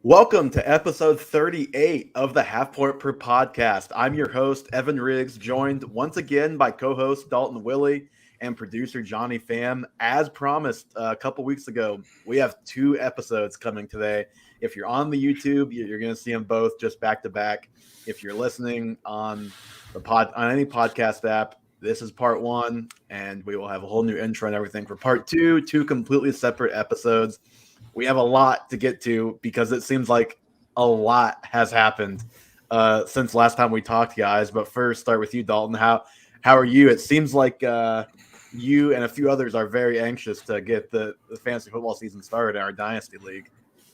Welcome to episode 38 of the Half Point Per podcast. I'm your host, Evan Riggs, joined once again by co-host Dalton Willie and producer Johnny Pham. As promised a couple weeks ago, we have two episodes coming today. If you're on the YouTube, you're going to see them both just back to back. If you're listening on any podcast app, this is part one, and we will have a whole new intro and everything for part two, two completely separate episodes. We have a lot to get to because it seems like a lot has happened since last time we talked, guys. But first, start with you, Dalton. How are you? It seems like you and a few others are very anxious to get the fantasy football season started in our Dynasty League.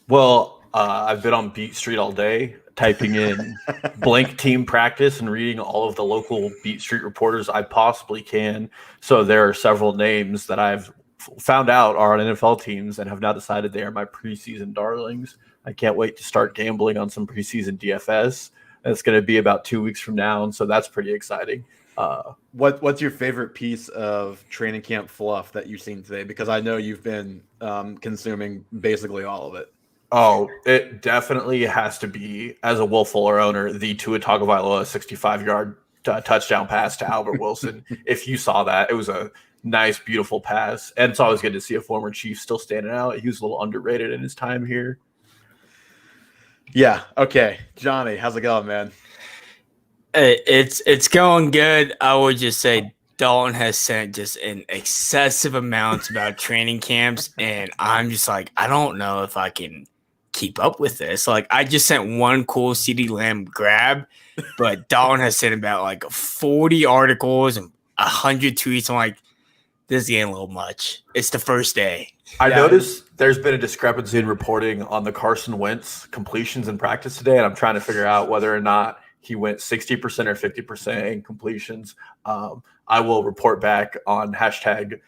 Well, I've been on Beat Street all day, typing in blank team practice and reading all of the local Beat Street reporters I possibly can. So there are several names that I've found out are on NFL teams and have now decided they are my preseason darlings. I can't wait to start gambling on some preseason DFS. And it's going to be about 2 weeks from now, and so that's pretty exciting. What's your favorite piece of training camp fluff that you've seen today? Because I know you've been consuming basically all of it. Oh, it definitely has to be, as a Will Fuller owner, the Tua Tagovailoa 65-yard touchdown pass to Albert Wilson. If you saw that, it was a nice, beautiful pass. And it's always good to see a former Chief still standing out. He was a little underrated in his time here. Yeah. Okay. Johnny, how's it going, man? It's going good. I would just say Dalton has sent just an excessive amount about training camps, and I'm just like, I don't know if I can keep up with this. Like, I just sent one cool CeeDee Lamb grab, but Dalton has sent about like 40 articles and 100 tweets. I'm like, this is getting a little much. It's the first day. I noticed there's been a discrepancy in reporting on the Carson Wentz completions in practice today, and I'm trying to figure out whether or not he went 60% or 50% in completions. I will report back on hashtag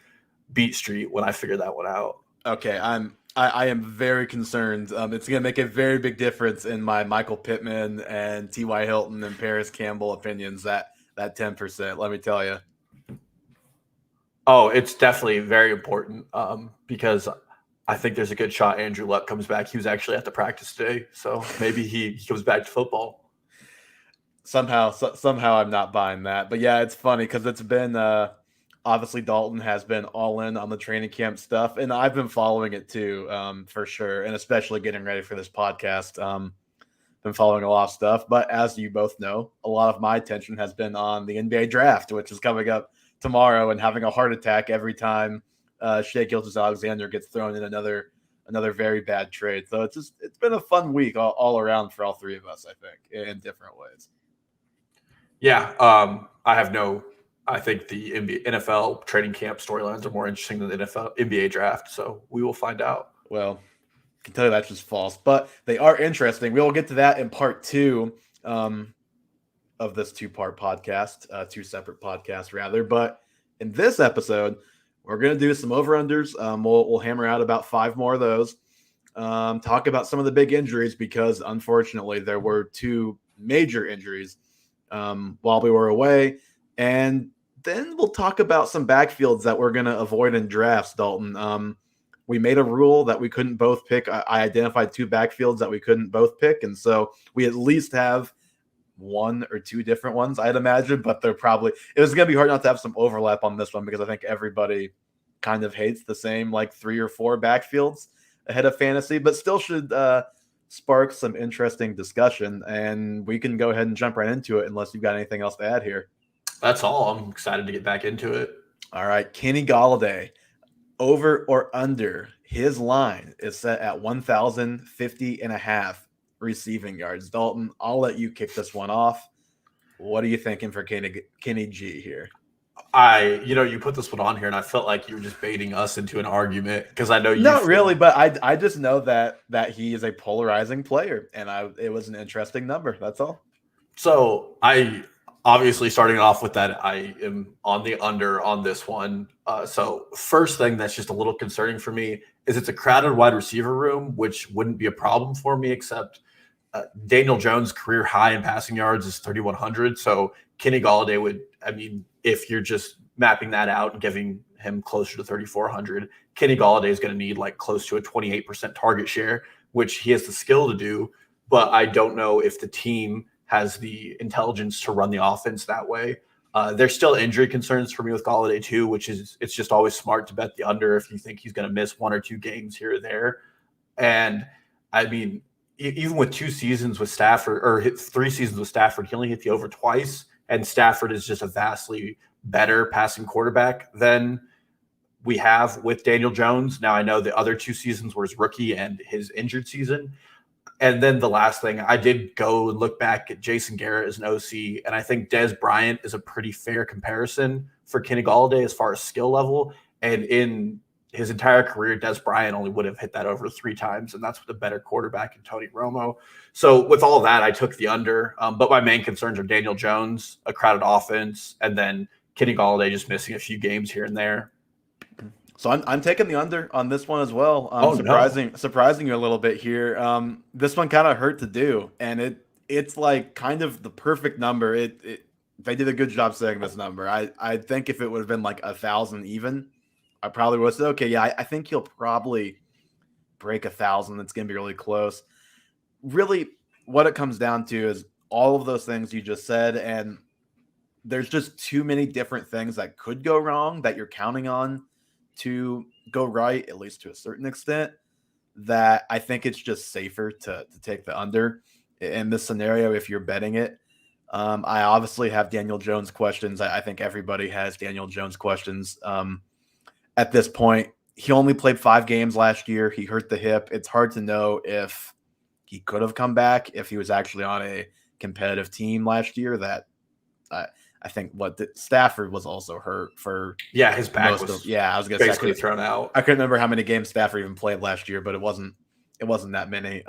Beat Street when I figure that one out. Okay, I am very concerned. It's going to make a very big difference in my Michael Pittman and T.Y. Hilton and Paris Campbell opinions, that 10%, let me tell you. Oh, it's definitely very important because I think there's a good shot Andrew Luck comes back. He was actually at the practice today, so maybe he comes back to football. Somehow I'm not buying that. But yeah, it's funny because it's been obviously Dalton has been all in on the training camp stuff, and I've been following it too, for sure, and especially getting ready for this podcast. Been following a lot of stuff, but as you both know, a lot of my attention has been on the NBA draft, which is coming up tomorrow, and having a heart attack every time Shai Gilgeous-Alexander gets thrown in another very bad trade. So it's been a fun week all around for all three of us, I think, in different ways. Yeah, I think the NFL training camp storylines are more interesting than the NBA draft, so we will find out. Well, I can tell you that's just false, but they are interesting. We will get to that in part two of this two-part podcast, two separate podcasts rather. But in this episode, we're going to do some over-unders. We'll hammer out about 5 more of those. Talk about some of the big injuries because, unfortunately, there were 2 major injuries while we were away. And then we'll talk about some backfields that we're going to avoid in drafts, Dalton. We made a rule that we couldn't both pick. I identified 2 backfields that we couldn't both pick. And so we at least have 1 or 2 different ones, I'd imagine, but it was going to be hard not to have some overlap on this one because I think everybody kind of hates the same like 3 or 4 backfields ahead of fantasy, but still should spark some interesting discussion. And we can go ahead and jump right into it unless you've got anything else to add here. That's all. I'm excited to get back into it. All right. Kenny Golladay, over or under, his line is set at 1,050.5 receiving yards. Dalton, I'll let you kick this one off. What are you thinking for Kenny G here? You put this one on here, and I felt like you were just baiting us into an argument because I know you. Not really, but I just know that he is a polarizing player, and it was an interesting number. That's all. So I obviously starting off with that, I am on the under on this one. So first thing that's just a little concerning for me is it's a crowded wide receiver room, which wouldn't be a problem for me, except Daniel Jones' career high in passing yards is 3,100. So Kenny Golladay would, if you're just mapping that out and giving him closer to 3,400, Kenny Golladay is going to need like close to a 28% target share, which he has the skill to do, but I don't know if the team has the intelligence to run the offense that way. There's still injury concerns for me with Golladay too, which is it's just always smart to bet the under if you think he's going to miss 1 or 2 games here or there. And I mean, even with 2 seasons with Stafford or 3 seasons with Stafford, he only hit the over twice. And Stafford is just a vastly better passing quarterback than we have with Daniel Jones. Now I know the other 2 seasons were his rookie and his injured season. And then the last thing, I did go and look back at Jason Garrett as an OC, and I think Dez Bryant is a pretty fair comparison for Kenny Golladay as far as skill level. And in his entire career, Dez Bryant only would have hit that over 3 times, and that's with a better quarterback in Tony Romo. So with all that, I took the under. But my main concerns are Daniel Jones, a crowded offense, and then Kenny Golladay just missing a few games here and there. So I'm taking the under on this one as well. Surprising you a little bit here. This one kind of hurt to do, and it's like kind of the perfect number. They did a good job saying this number. I think if it would have been like 1,000 even, I probably would have said, okay, yeah, I think he'll probably break 1,000. It's going to be really close. Really, what it comes down to is all of those things you just said, and there's just too many different things that could go wrong that you're counting on to go right, at least to a certain extent, that I think it's just safer to take the under in this scenario if you're betting it. I obviously have Daniel Jones questions. I think everybody has Daniel Jones questions. At this point, he only played 5 games last year. He hurt the hip. It's hard to know if he could have come back if he was actually on a competitive team last year. That I think Stafford was also hurt for his back was I was gonna basically thrown out. I couldn't remember how many games Stafford even played last year, but it wasn't that many.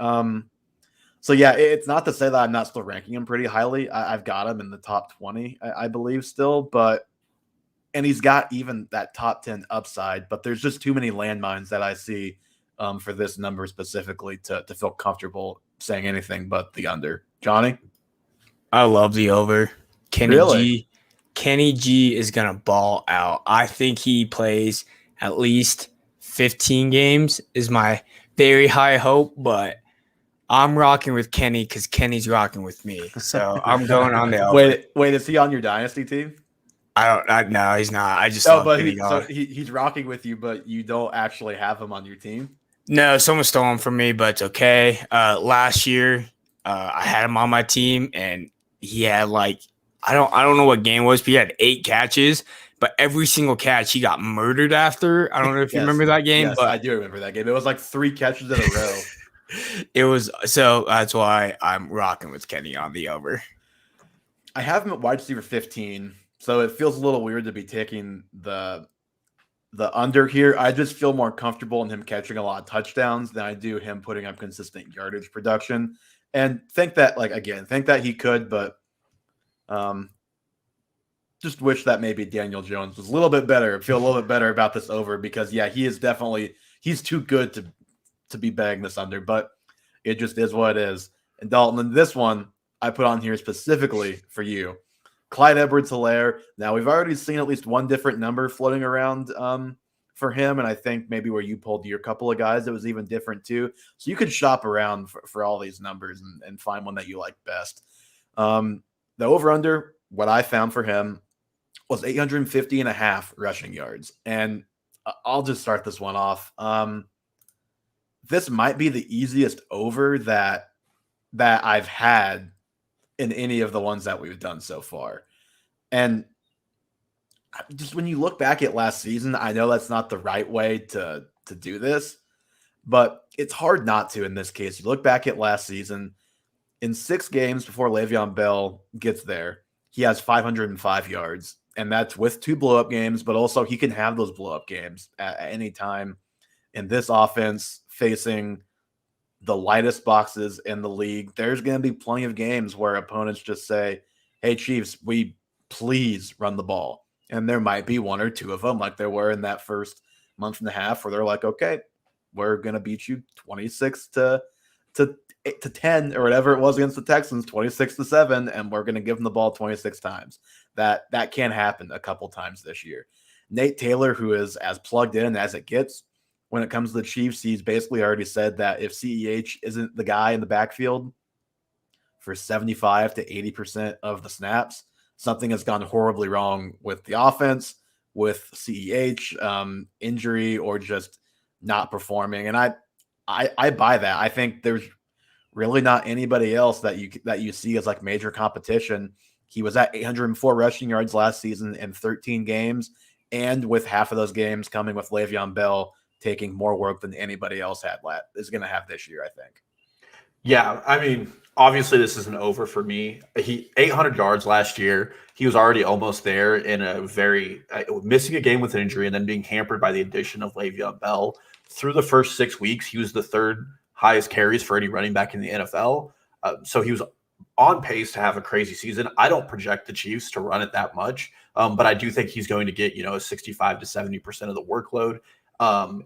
So yeah, it's not to say that I'm not still ranking him pretty highly. I've got him in the top 20, I believe still, and he's got even that top 10 upside, but there's just too many landmines that I see for this number specifically to feel comfortable saying anything but the under. Johnny? I love the over. Kenny G is going to ball out. I think he plays at least 15 games is my very high hope, but I'm rocking with Kenny because Kenny's rocking with me. So I'm going on the over. Wait, is he on your dynasty team? No, he's not. I just love Kenny so he's rocking with you, but you don't actually have him on your team? No, someone stole him from me, but it's okay. Last year, I had him on my team, and he had I don't know what game it was, but he had 8 catches. But every single catch he got murdered after. I don't know if you remember that game. Yes, but I do remember that game. It was like 3 catches in a row. It was so that's why I'm rocking with Kenny on the over. I have him at wide receiver 15, so it feels a little weird to be taking the under here. I just feel more comfortable in him catching a lot of touchdowns than I do him putting up consistent yardage production. And think that he could, but just wish that maybe Daniel Jones was a little bit better. Feel a little bit better about this over because he is definitely he's too good to be betting this under, but it just is what it is. And Dalton, in this one I put on here specifically for you, Clyde Edwards-Helaire. Now we've already seen at least one different number floating around for him, and I think maybe where you pulled your couple of guys, it was even different too. So you could shop around for all these numbers and find one that you like best. The over-under, what I found for him was 850.5 rushing yards. And I'll just start this one off. This might be the easiest over that I've had in any of the ones that we've done so far. And just when you look back at last season, I know that's not the right way to do this, but it's hard not to in this case. You look back at last season, in 6 games before Le'Veon Bell gets there, he has 505 yards, and that's with 2 blow-up games, but also he can have those blow-up games at any time. In this offense, facing the lightest boxes in the league, there's going to be plenty of games where opponents just say, hey, Chiefs, we please run the ball. And there might be 1 or 2 of them, like there were in that first month and a half, where they're like, okay, we're going to beat you 26 to 10 or whatever it was against the Texans, 26-7, and we're going to give them the ball 26 times. That can happen a couple times this year. Nate Taylor, who is as plugged in as it gets, when it comes to the Chiefs, he's basically already said that if CEH isn't the guy in the backfield for 75 to 80% of the snaps, something has gone horribly wrong with the offense, with CEH, injury, or just not performing. And I buy that. I think there's really not anybody else that you see as like major competition. He was at 804 rushing yards last season in 13 games, and with half of those games coming with Le'Veon Bell taking more work than anybody else is going to have this year, I think. Yeah, I mean, obviously this isn't over for me. He 800 yards last year. He was already almost there in a very missing a game with an injury and then being hampered by the addition of Le'Veon Bell. Through the first 6 weeks, he was the third highest carries for any running back in the NFL. So he was on pace to have a crazy season. I don't project the Chiefs to run it that much, but I do think he's going to get 65 to 70% of the workload.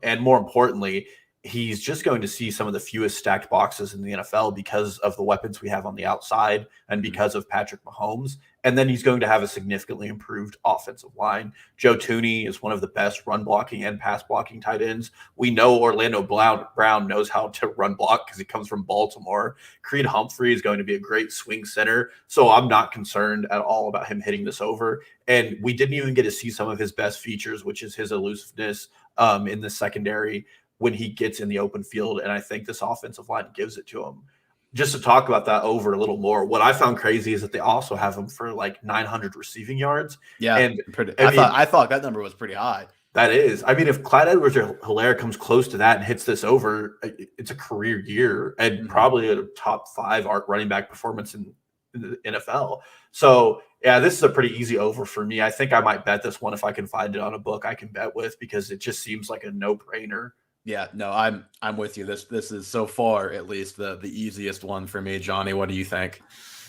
And more importantly, he's just going to see some of the fewest stacked boxes in the NFL because of the weapons we have on the outside and because of Patrick Mahomes. And then he's going to have a significantly improved offensive line. Joe Thuney is one of the best run blocking and pass blocking tight ends. We know Orlando Brown knows how to run block because he comes from Baltimore. Creed Humphrey is going to be a great swing center. So I'm not concerned at all about him hitting this over. And we didn't even get to see some of his best features, which is his elusiveness in the secondary when he gets in the open field. And I think this offensive line gives it to him. Just to talk about that over a little more, what I found crazy is that they also have him for like 900 receiving yards. Yeah, and I thought that number was pretty high. That is. I mean, if Clyde Edwards-Helaire comes close to that and hits this over, it's a career year and probably a top 5 running back performance in the NFL. So, yeah, this is a pretty easy over for me. I think I might bet this one if I can find it on a book I can bet with because it just seems like a no-brainer. Yeah, no, I'm with you. This is so far at least the easiest one for me. Johnny, what do you think?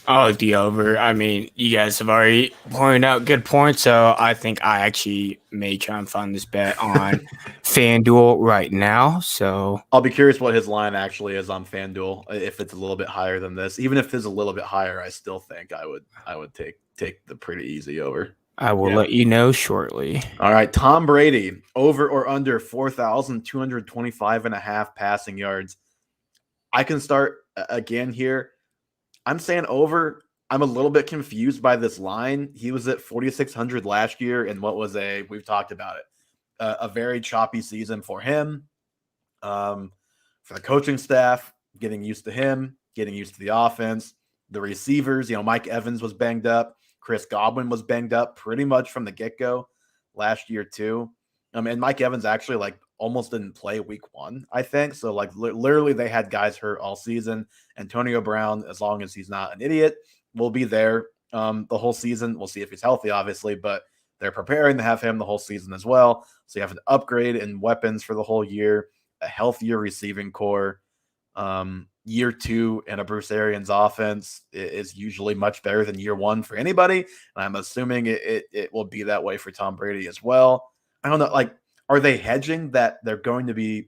Oh, the over. I mean, you guys have already pointed out good points, so I think I actually may try and find this bet on FanDuel right now. So I'll be curious what his line actually is on FanDuel. If it's a little bit higher than this, even if it's a little bit higher, I still think I would take the pretty easy over. I will let you know shortly. All right, Tom Brady, over or under 4,225.5 passing yards. I can start again here. I'm saying over. I'm a little bit confused by this line. He was at 4,600 last year, and we've talked about it, a very choppy season for him, for the coaching staff, getting used to him, getting used to the offense, the receivers. Mike Evans was banged up. Chris Godwin was banged up pretty much from the get-go last year too. And Mike Evans actually almost didn't play week 1, I think. So literally they had guys hurt all season. Antonio Brown, as long as he's not an idiot, will be there the whole season. We'll see if he's healthy, obviously, but they're preparing to have him the whole season as well. So you have an upgrade in weapons for the whole year, a healthier receiving core. Year 2 in a Bruce Arians offense is usually much better than year 1 for anybody. And I'm assuming it will be that way for Tom Brady as well. I don't know. Are they hedging that they're going to be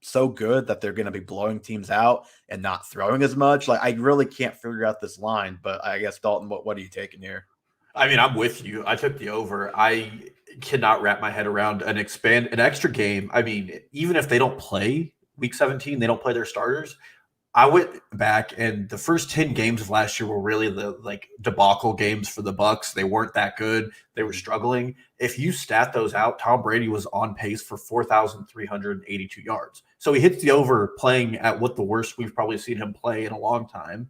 so good that they're going to be blowing teams out and not throwing as much? I really can't figure out this line, but I guess Dalton, what are you taking here? I mean, I'm with you. I took the over. I cannot wrap my head around an extra game. I mean, even if they don't play week 17, they don't play their starters. I went back and the first 10 games of last year were really the debacle games for the Bucs. They weren't that good. They were struggling. If you stat those out, Tom Brady was on pace for 4,382 yards. So he hits the over playing at what the worst we've probably seen him play in a long time.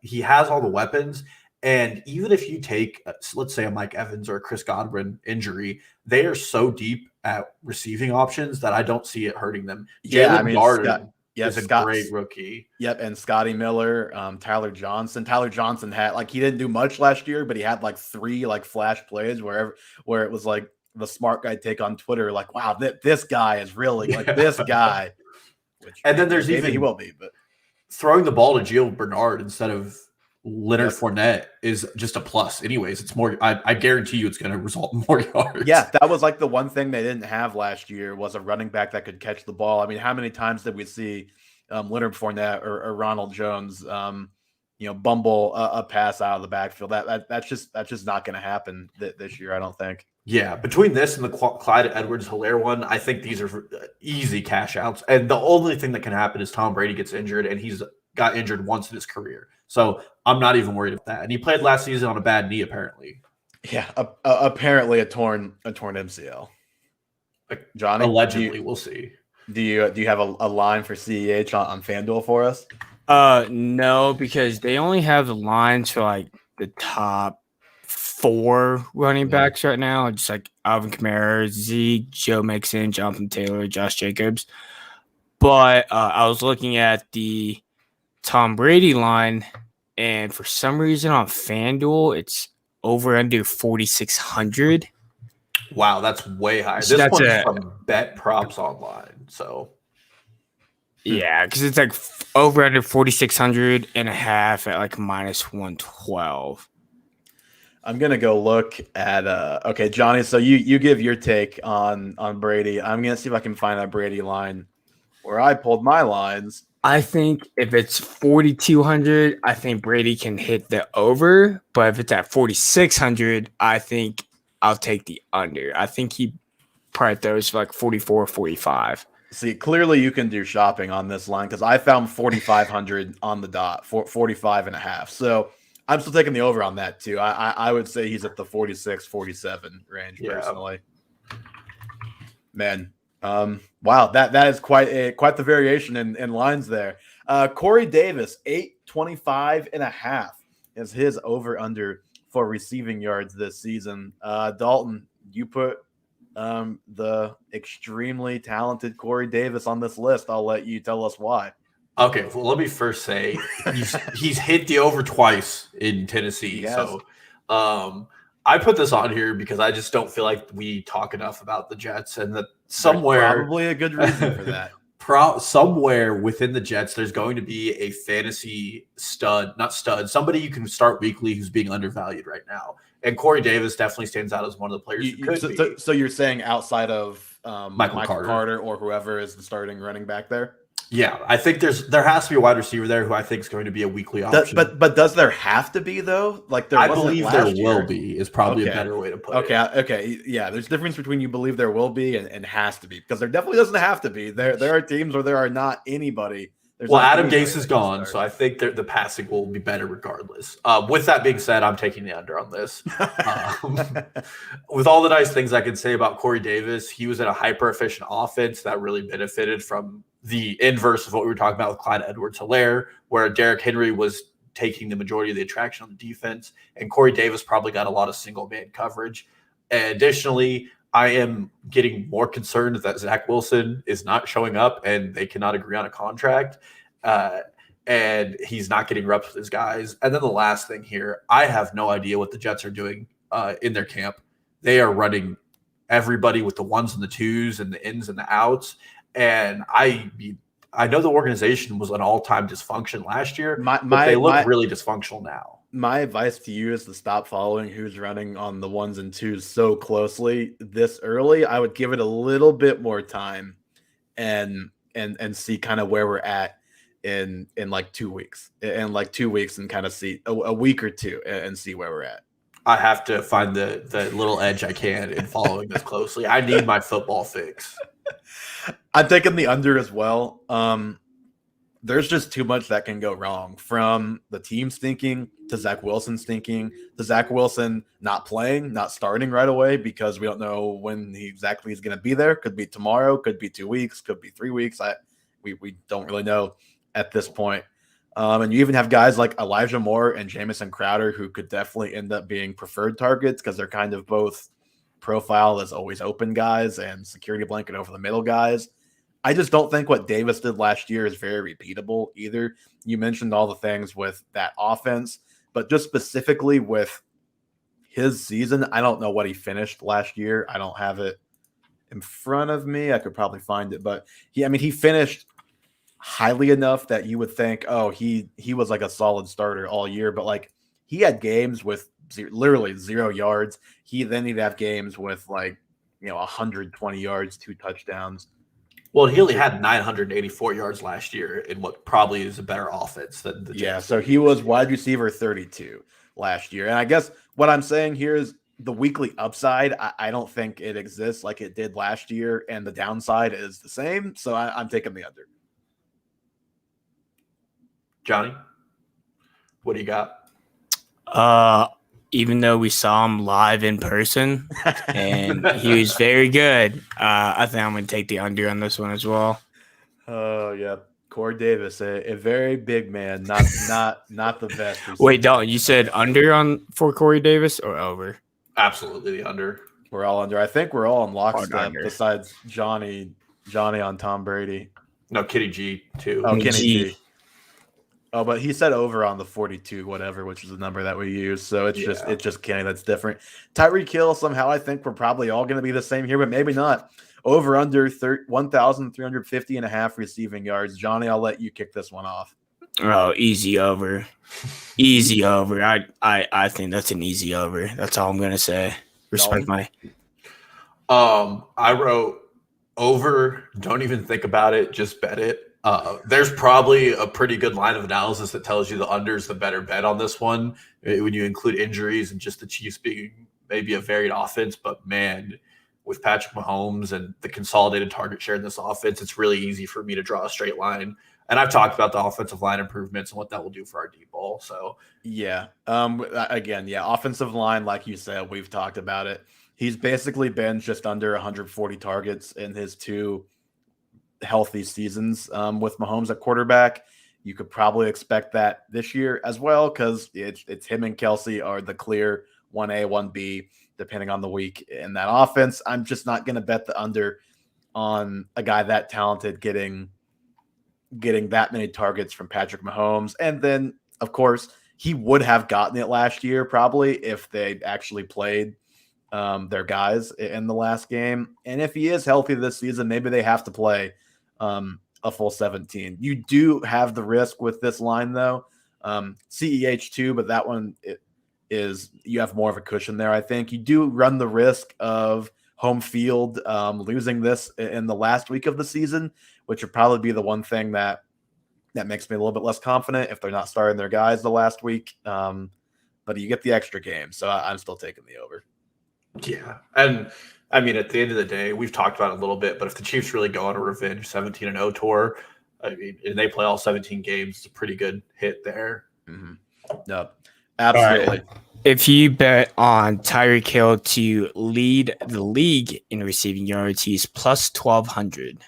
He has all the weapons. And even if you take, let's say, a Mike Evans or a Chris Godwin injury, they are so deep at receiving options that I don't see it hurting them. Yeah, Darden is a great rookie. Yep, and Scotty Miller, Tyler Johnson. Tyler Johnson had he didn't do much last year, but he had 3 flash plays where it was the smart guy take on Twitter, wow, this guy is really this guy. And then there's he will be, but throwing the ball to Gio Bernard instead of Leonard Fournette is just a plus. Anyways, it's more. I guarantee you, it's going to result in more yards. Yeah, that was the one thing they didn't have last year was a running back that could catch the ball. I mean, how many times did we see Leonard Fournette or Ronald Jones, bumble a pass out of the backfield. That's just not going to happen this year, I don't think. Yeah, between this and the Clyde Edwards-Helaire one, I think these are easy cash outs. And the only thing that can happen is Tom Brady gets injured, and he's got injured once in his career. So I'm not even worried about that. And he played last season on a bad knee, apparently. Yeah, apparently a torn MCL. Johnny, allegedly, we'll see. Do you have a line for CEH on FanDuel for us? No, because they only have the lines for like the top 4 running backs right now, just like Alvin Kamara, Zeke, Joe Mixon, Jonathan Taylor, Josh Jacobs. But I was looking at the Tom Brady line, and for some reason on FanDuel, it's over under 4,600. Wow, that's way higher. So this one's from Bet Props Online, so yeah, because it's like over under 4,600 and a half at like minus 112. I'm gonna go look at okay, Johnny. So you give your take on Brady. I'm gonna see if I can find that Brady line where I pulled my lines. I think if it's 4,200, I think Brady can hit the over. But if it's at 4,600, I think I'll take the under. I think he probably throws for like 44, 45. See, clearly you can do shopping on this line because I found 4,500 on the dot, 45 and a half. So I'm still taking the over on that too. I would say he's at the 46, 47 range personally. Man, wow, that is quite the variation in lines there. Corey Davis, 825 and a half is his over under for receiving yards this season. Dalton, you put the extremely talented Corey Davis on this list. I'll let you tell us why. Okay, well, let me first say he's hit the over twice in Tennessee. Yes. So I put this on here because I just don't feel like we talk enough about the Jets, and that somewhere there's probably a good reason for that. Somewhere within the Jets, there's going to be a fantasy somebody you can start weekly who's being undervalued right now. And Corey Davis definitely stands out as one of the players who could be. So you're saying outside of Michael Carter or whoever is the starting running back there? Yeah, I think there has to be a wide receiver there who I think is going to be a weekly option. But does there have to be though? Like I believe there will be is probably a better way to put it. Okay, yeah. There's a difference between you believe there will be and has to be, because there definitely doesn't have to be. There are teams where there are not anyway. Adam Gase is gone, so I think the passing will be better regardless. With that being said, I'm taking the under on this. With all the nice things I can say about Corey Davis, he was in a hyper-efficient offense that really benefited from the inverse of what we were talking about with Clyde Edwards-Helaire, where Derrick Henry was taking the majority of the attraction on the defense, and Corey Davis probably got a lot of single-man coverage. Additionally, I am getting more concerned that Zach Wilson is not showing up and they cannot agree on a contract. And he's not getting reps with his guys. And then the last thing here, I have no idea what the Jets are doing in their camp. They are running everybody with the ones and the twos and the ins and the outs. And I know the organization was an all-time dysfunction last year, but they look really dysfunctional now. My advice to you is to stop following who's running on the ones and twos so closely this early. I would give it a little bit more time and see kind of where we're at in like 2 weeks. In like 2 weeks, and kind of see a week or two and see where we're at. I have to find the little edge I can in following this closely. I need my football fix. I'm taking the under as well. There's just too much that can go wrong, from the team stinking to Zach Wilson stinking to Zach Wilson not playing, not starting right away because we don't know when he exactly is going to be there. Could be tomorrow, could be 2 weeks, could be 3 weeks. We don't really know at this point. And you even have guys like Elijah Moore and Jamison Crowder who could definitely end up being preferred targets because they're kind of both profile as always open guys and security blanket over the middle guys. I just don't think what Davis did last year is very repeatable either. You mentioned all the things with that offense, but just specifically with his season, I don't know what he finished last year. I don't have it in front of me. I could probably find it, but he finished highly enough that you would think, oh, he was like a solid starter all year, but like he had games with literally 0 yards. Then he'd have games with 120 yards, 2 touchdowns. Well, he only had 984 yards last year in what probably is a better offense than the Jets. So he was wide receiver 32 last year. And I guess what I'm saying here is the weekly upside, I don't think it exists like it did last year, and the downside is the same. So I'm taking the under. Johnny, what do you got? Even though we saw him live in person and he was very good, I think I'm going to take the under on this one as well. Oh, yeah. Corey Davis, a very big man, not the best. Wait, Dalton, you said under for Corey Davis or over? Absolutely the under. We're all under. I think we're all in lockstep besides Johnny on Tom Brady. No, Kitty G too. Oh, Kenny G. Oh, but he said over on the 42, whatever, which is the number that we use. So it's just Kenny that's different. Tyreek Hill, somehow I think we're probably all going to be the same here, but maybe not. Over under 1,350 and a half receiving yards. Johnny, I'll let you kick this one off. Oh, easy over. Easy over. I think that's an easy over. That's all I'm going to say. Respect my. I wrote over. Don't even think about it. Just bet it. There's probably a pretty good line of analysis that tells you the under is the better bet on this one when you include injuries and just the Chiefs being maybe a varied offense. But man, with Patrick Mahomes and the consolidated target share in this offense, it's really easy for me to draw a straight line. And I've talked about the offensive line improvements and what that will do for our deep ball. So yeah, again, offensive line, like you said, we've talked about it. He's basically been just under 140 targets in his two healthy seasons with Mahomes at quarterback. You could probably expect that this year as well because it's him and Kelsey are the clear 1A, 1B, depending on the week in that offense. I'm just not going to bet the under on a guy that talented getting that many targets from Patrick Mahomes. And then, of course, he would have gotten it last year probably if they actually played their guys in the last game. And if he is healthy this season, maybe they have to play a full 17. You do have the risk with this line, though. CEH too, but that one is you have more of a cushion there. I think you do run the risk of home field losing this in the last week of the season, which would probably be the one thing that makes me a little bit less confident if they're not starting their guys the last week. But you get the extra game, so I'm still taking the over. Yeah, and I mean, at the end of the day, we've talked about it a little bit, but if the Chiefs really go on a revenge 17-0 tour, I mean, and they play all 17 games, it's a pretty good hit there. Mm-hmm. No, absolutely. Right. If you bet on Tyreek Hill to lead the league in receiving yards, he's plus 1,200.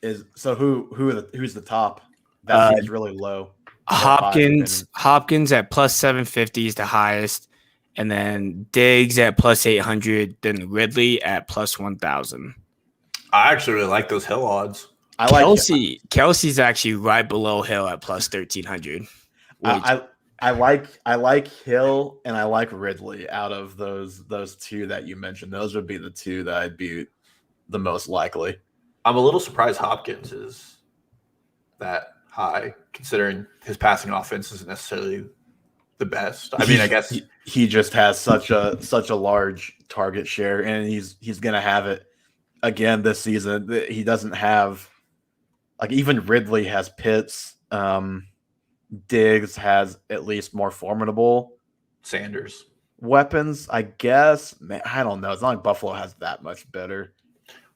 Who's the top? That seems really low. Hopkins at plus 750 is the highest. And then Diggs at plus 800, then Ridley at plus 1,000. I actually really like those Hill odds. Kelsey's actually right below Hill at plus 1,300. I like Hill and I like Ridley out of those two that you mentioned. Those would be the two that I'd be the most likely. I'm a little surprised Hopkins is that high, considering his passing offense isn't necessarily the best. I mean, I guess he just has such a large target share, and he's gonna have it again this season. He doesn't have even Ridley has Pitts. Diggs has at least more formidable Sanders weapons, I guess. Man, I don't know. It's not like Buffalo has that much better.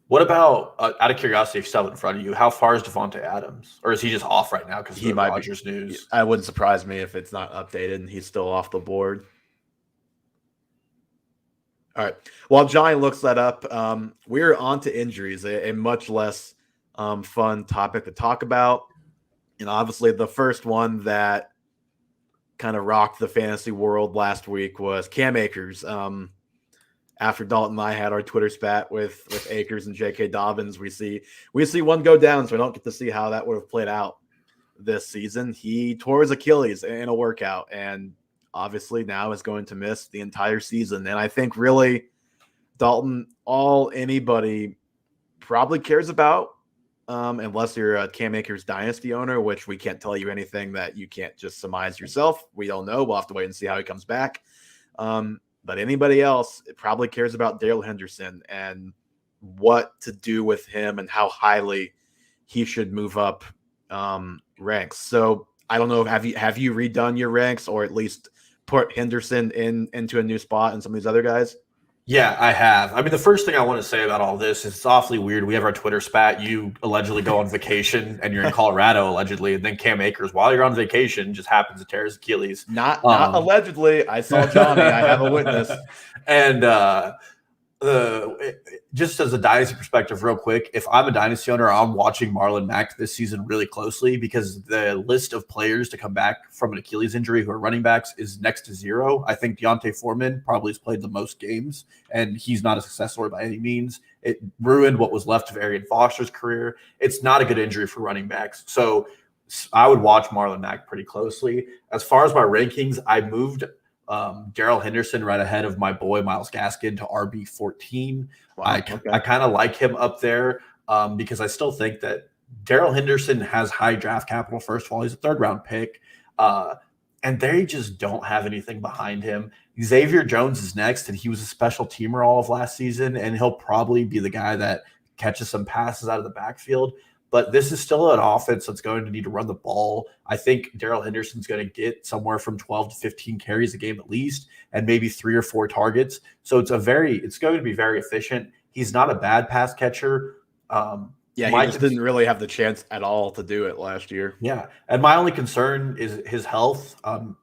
What about, out of curiosity, if you still in front of you, how far is Devontae Adams? Or is he just off right now because of the Rodgers news? I wouldn't surprise me if it's not updated and he's still off the board. All right. While Johnny looks that up, we're on to injuries, a much less fun topic to talk about. And obviously the first one that kind of rocked the fantasy world last week was Cam Akers. After Dalton and I had our Twitter spat with Akers and J.K. Dobbins, we see one go down, so we don't get to see how that would have played out this season. He tore his Achilles in a workout, and obviously now is going to miss the entire season. And I think really, Dalton, all anybody probably cares about, unless you're a Cam Akers dynasty owner, which we can't tell you anything that you can't just surmise yourself. We don't know. We'll have to wait and see how he comes back. But anybody else probably cares about Darrell Henderson. And what to do with him and how highly he should move up ranks. So I don't know. Have you redone your ranks or at least put Henderson into a new spot and some of these other guys? Yeah, I have. I mean, the first thing I want to say about all this is it's awfully weird. We have our Twitter spat. You allegedly go on vacation and you're in Colorado, allegedly, and then Cam Akers, while you're on vacation, just happens to tear his Achilles. Not allegedly. I saw Johnny. I have a witness. And just as a dynasty perspective, real quick, if I'm a dynasty owner, I'm watching Marlon Mack this season really closely because the list of players to come back from an Achilles injury who are running backs is next to zero. I think Deontay Foreman probably has played the most games, and he's not a success story by any means. It ruined what was left of Arian Foster's career. It's not a good injury for running backs. So I would watch Marlon Mack pretty closely. As far as my rankings, I moved Darrell Henderson right ahead of my boy Myles Gaskin to RB 14. Wow, I kind of like him up there because I still think that Darrell Henderson has high draft capital. First of all, he's a third round pick, and they just don't have anything behind him. Xavier Jones is next, and he was a special teamer all of last season, and he'll probably be the guy that catches some passes out of the backfield. But this is still an offense that's going to need to run the ball. I think Darrell Henderson's going to get somewhere from 12 to 15 carries a game at least, and maybe 3 or 4 targets. So it's going to be very efficient. He's not a bad pass catcher. He just didn't really have the chance at all to do it last year. Yeah, and my only concern is his health.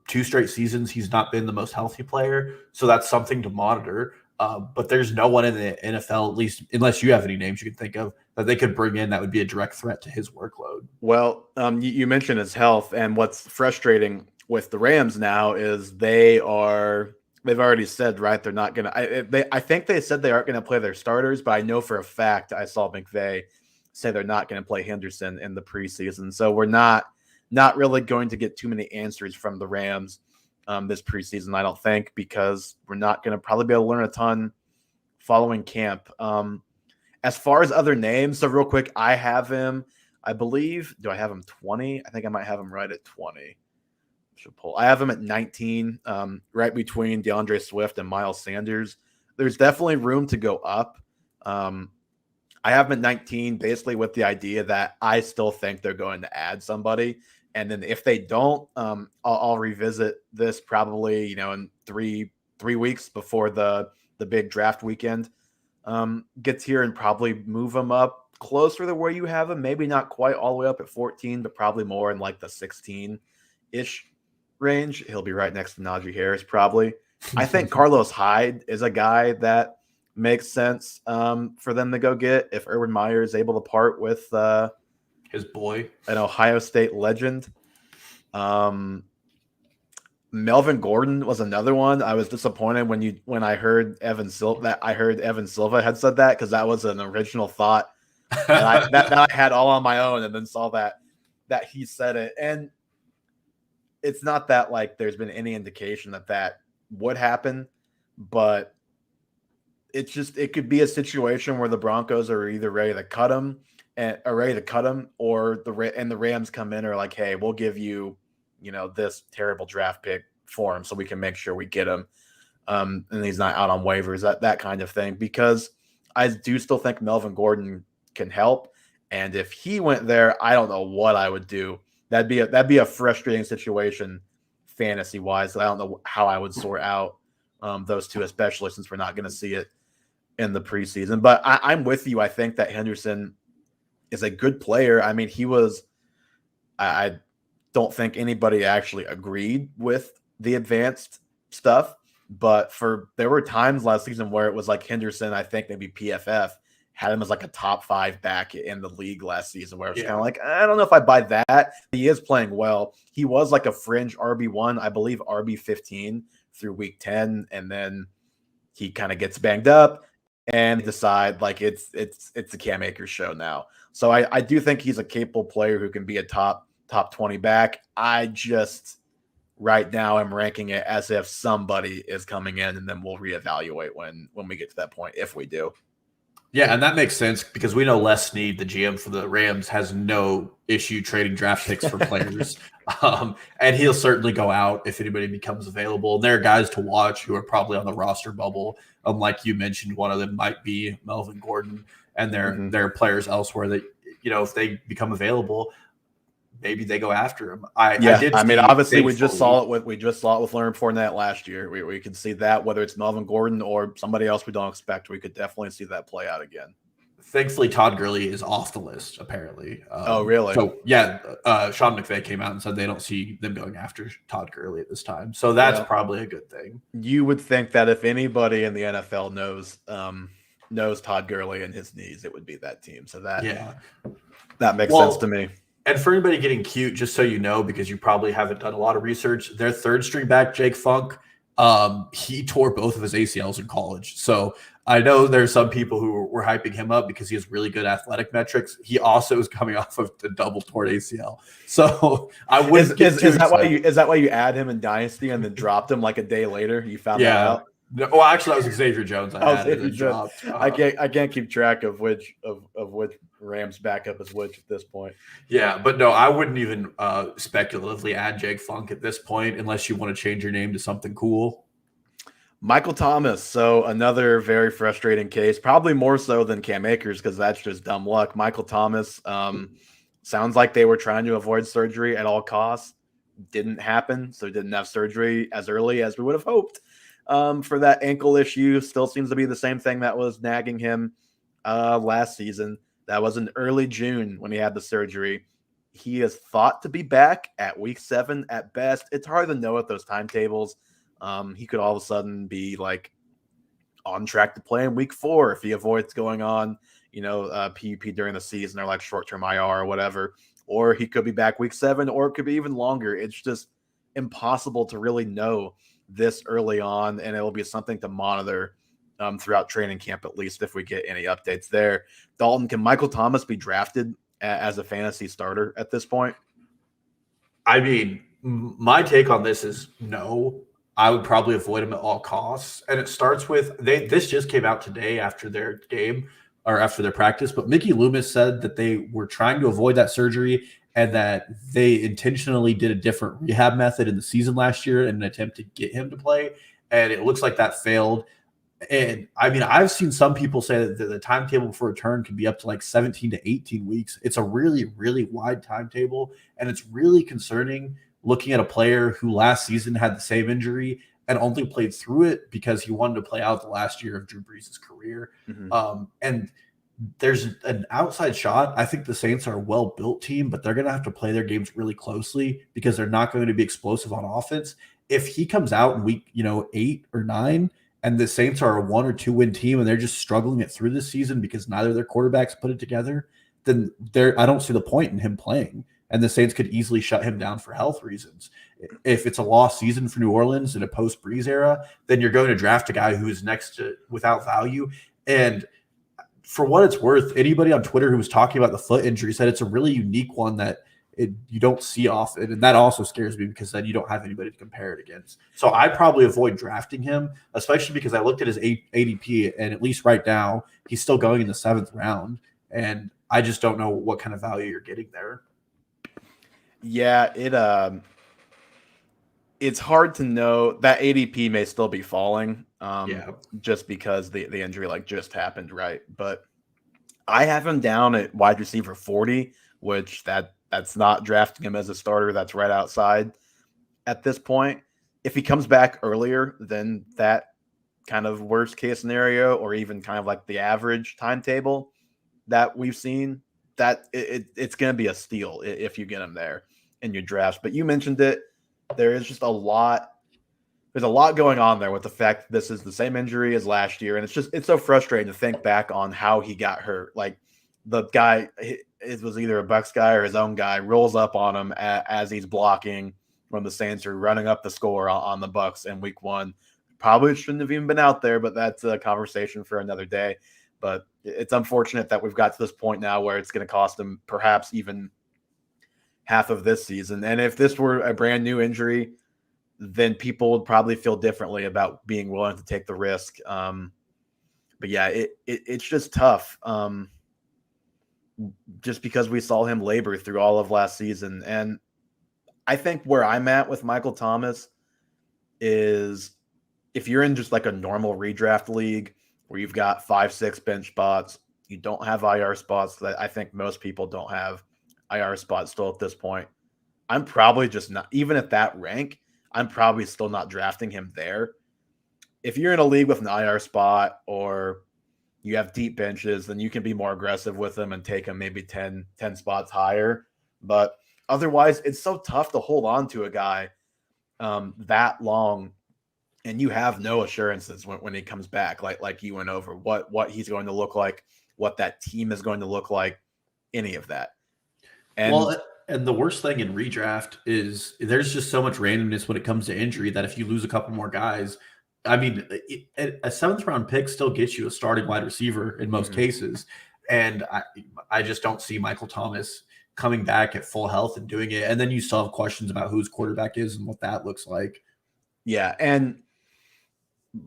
2 straight seasons, he's not been the most healthy player, so that's something to monitor. But there's no one in the NFL, at least unless you have any names you can think of, that they could bring in that would be a direct threat to his workload. Well, you mentioned his health, and what's frustrating with the Rams now is they've already said, right, they're not going to – I think they said they aren't going to play their starters, but I know for a fact I saw McVay say they're not going to play Henderson in the preseason. So we're not really going to get too many answers from the Rams this preseason, I don't think, because we're not going to probably be able to learn a ton following camp. As far as other names, so real quick, I have him, I believe, do I have him 20? I think I might have him right at 20. I have him at 19, right between DeAndre Swift and Miles Sanders. There's definitely room to go up. I have him at 19, basically with the idea that I still think they're going to add somebody. And then if they don't, I'll revisit this probably, in three weeks before the big draft weekend gets here and probably move them up closer to where you have them. Maybe not quite all the way up at 14, but probably more in like the 16-ish range. He'll be right next to Najee Harris probably. I think Carlos Hyde is a guy that makes sense for them to go get if Urban Meyer is able to part with his boy, an Ohio State legend. Melvin Gordon was another one. I was disappointed when I heard Evan Silva had said that, because that was an original thought that I had all on my own, and then saw that he said it. And it's not that like there's been any indication that would happen, but it could be a situation where the Broncos are either ready to cut him or the Rams come in or like, hey, we'll give you, this terrible draft pick for him so we can make sure we get him. And he's not out on waivers, that kind of thing, because I do still think Melvin Gordon can help. And if he went there, I don't know what I would do. That'd be a frustrating situation fantasy wise. I don't know how I would sort out those two, especially since we're not going to see it in the preseason. But I'm with you. I think that Henderson is a good player. I mean, I don't think anybody actually agreed with the advanced stuff, but there were times last season where it was like Henderson, I think maybe PFF had him as like a top 5 back in the league last season, where it was kind of like, I don't know if I buy that. He is playing well. He was like a fringe RB1, I believe RB15 through week 10. And then he kind of gets banged up and decide like it's the Cam Akers show now. So I do think he's a capable player who can be a top 20 back. I just right now I'm ranking it as if somebody is coming in, and then we'll reevaluate when we get to that point, if we do. Yeah, and that makes sense because we know Les Snead, the GM for the Rams, has no issue trading draft picks for players. And he'll certainly go out if anybody becomes available. And there are guys to watch who are probably on the roster bubble. Like you mentioned, one of them might be Melvin Gordon, and there are players elsewhere that, if they become available, maybe they go after him. I mean, obviously we just saw it with Leonard Fournette last year. We can see that, whether it's Melvin Gordon or somebody else we don't expect, we could definitely see that play out again. Thankfully, Todd Gurley is off the list, apparently. Oh, really? So, yeah, Sean McVay came out and said they don't see them going after Todd Gurley at this time. So that's probably a good thing. You would think that if anybody in the NFL knows Todd Gurley and his knees, it would be that team. So that makes sense to me. And for anybody getting cute, just so you know, because you probably haven't done a lot of research, their third string back, Jake Funk, he tore both of his ACLs in college. So I know there's some people who were hyping him up because he has really good athletic metrics. He also is coming off of the double torn ACL. So I wouldn't get too excited. Is that why you add him in Dynasty and then dropped him like a day later? You found that out? Well, actually, that was Xavier Jones. I can't keep track of which Rams backup is which at this point. Yeah, but no, I wouldn't even speculatively add Jake Funk at this point unless you want to change your name to something cool. Michael Thomas. So another very frustrating case, probably more so than Cam Akers because that's just dumb luck. Michael Thomas sounds like they were trying to avoid surgery at all costs. Didn't happen, so didn't have surgery as early as we would have hoped. For that ankle issue, still seems to be the same thing that was nagging him last season. That was in early June when he had the surgery. He is thought to be back at week 7 at best. It's hard to know at those timetables. He could all of a sudden be like on track to play in week 4 if he avoids going on, PUP during the season or like short-term IR or whatever. Or he could be back week 7, or it could be even longer. It's just impossible to really know this early on, and it'll be something to monitor throughout training camp, at least if we get any updates there. Dalton, can Michael Thomas be drafted as a fantasy starter at this point? I mean, my take on this is no. I would probably avoid him at all costs. And it starts with this just came out today after their game or after their practice, but Mickey Loomis said that they were trying to avoid that surgery and that they intentionally did a different rehab method in the season last year in an attempt to get him to play. And it looks like that failed. And I mean, I've seen some people say that the timetable for return can be up to like 17 to 18 weeks. It's a really, really wide timetable. And it's really concerning looking at a player who last season had the same injury and only played through it because he wanted to play out the last year of Drew Brees' career. Mm-hmm. And there's an outside shot. I think the Saints are a well-built team, but they're going to have to play their games really closely because they're not going to be explosive on offense. If he comes out in week 8 or 9 and the Saints are a 1 or 2 win team and they're just struggling it through this season because neither of their quarterbacks put it together, then I don't see the point in him playing. And the Saints could easily shut him down for health reasons. If it's a lost season for New Orleans in a post-Breeze era, then you're going to draft a guy who is next to without value. And for what it's worth, anybody on Twitter who was talking about the foot injury said it's a really unique one that you don't see often. And that also scares me because then you don't have anybody to compare it against. So I probably avoid drafting him, especially because I looked at his ADP, and at least right now, he's still going in the 7th round. And I just don't know what kind of value you're getting there. Yeah, it's hard to know. That ADP may still be falling, just because the injury just happened, right? But I have him down at wide receiver 40, which that's not drafting him as a starter. That's right outside at this point. If he comes back earlier than that kind of worst case scenario, or even kind of like the average timetable that we've seen, that it's going to be a steal if you get him there in your drafts. But you mentioned it. There is just a lot. There's a lot going on there with the fact that this is the same injury as last year. And it's so frustrating to think back on how he got hurt. Like the guy, it was either a Bucs guy or his own guy, rolls up on him as he's blocking when the Saints are running up the score on the Bucs in week 1. Probably shouldn't have even been out there, but that's a conversation for another day. But it's unfortunate that we've got to this point now where it's going to cost him perhaps even half of this season. And if this were a brand new injury, then people would probably feel differently about being willing to take the risk. But yeah, it's just tough. Just because we saw him labor through all of last season. And I think where I'm at with Michael Thomas is if you're in just like a normal redraft league where you've got 5-6 bench spots, you don't have IR spots. That I think most people don't have IR spots still at this point. I'm probably just not, even at that rank, I'm probably still not drafting him there. If you're in a league with an IR spot or you have deep benches, then you can be more aggressive with them and take them maybe 10 spots higher. But otherwise, it's so tough to hold on to a guy that long, and you have no assurances when he comes back, like you went over, what he's going to look like, what that team is going to look like, any of that. And the worst thing in redraft is there's just so much randomness when it comes to injury that if you lose a couple more guys, I mean, a 7th round pick still gets you a starting wide receiver in most cases. And I just don't see Michael Thomas coming back at full health and doing it. And then you still have questions about who his quarterback is and what that looks like. Yeah. And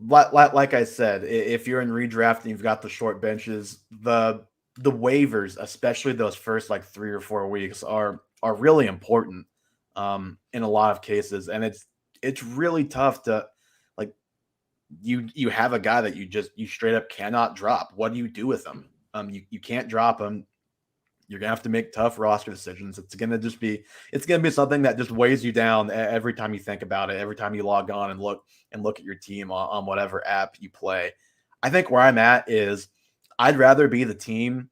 like I said, if you're in redraft and you've got the short benches, the waivers, especially those first like 3 or 4 weeks, are really important in a lot of cases. And it's really tough to, like, you have a guy that you straight up cannot drop. What do you do with him? You can't drop him. You're gonna have to make tough roster decisions. It's gonna be something that just weighs you down every time you think about it, every time you log on and look at your team on whatever app you play. I think where I'm at is I'd rather be the team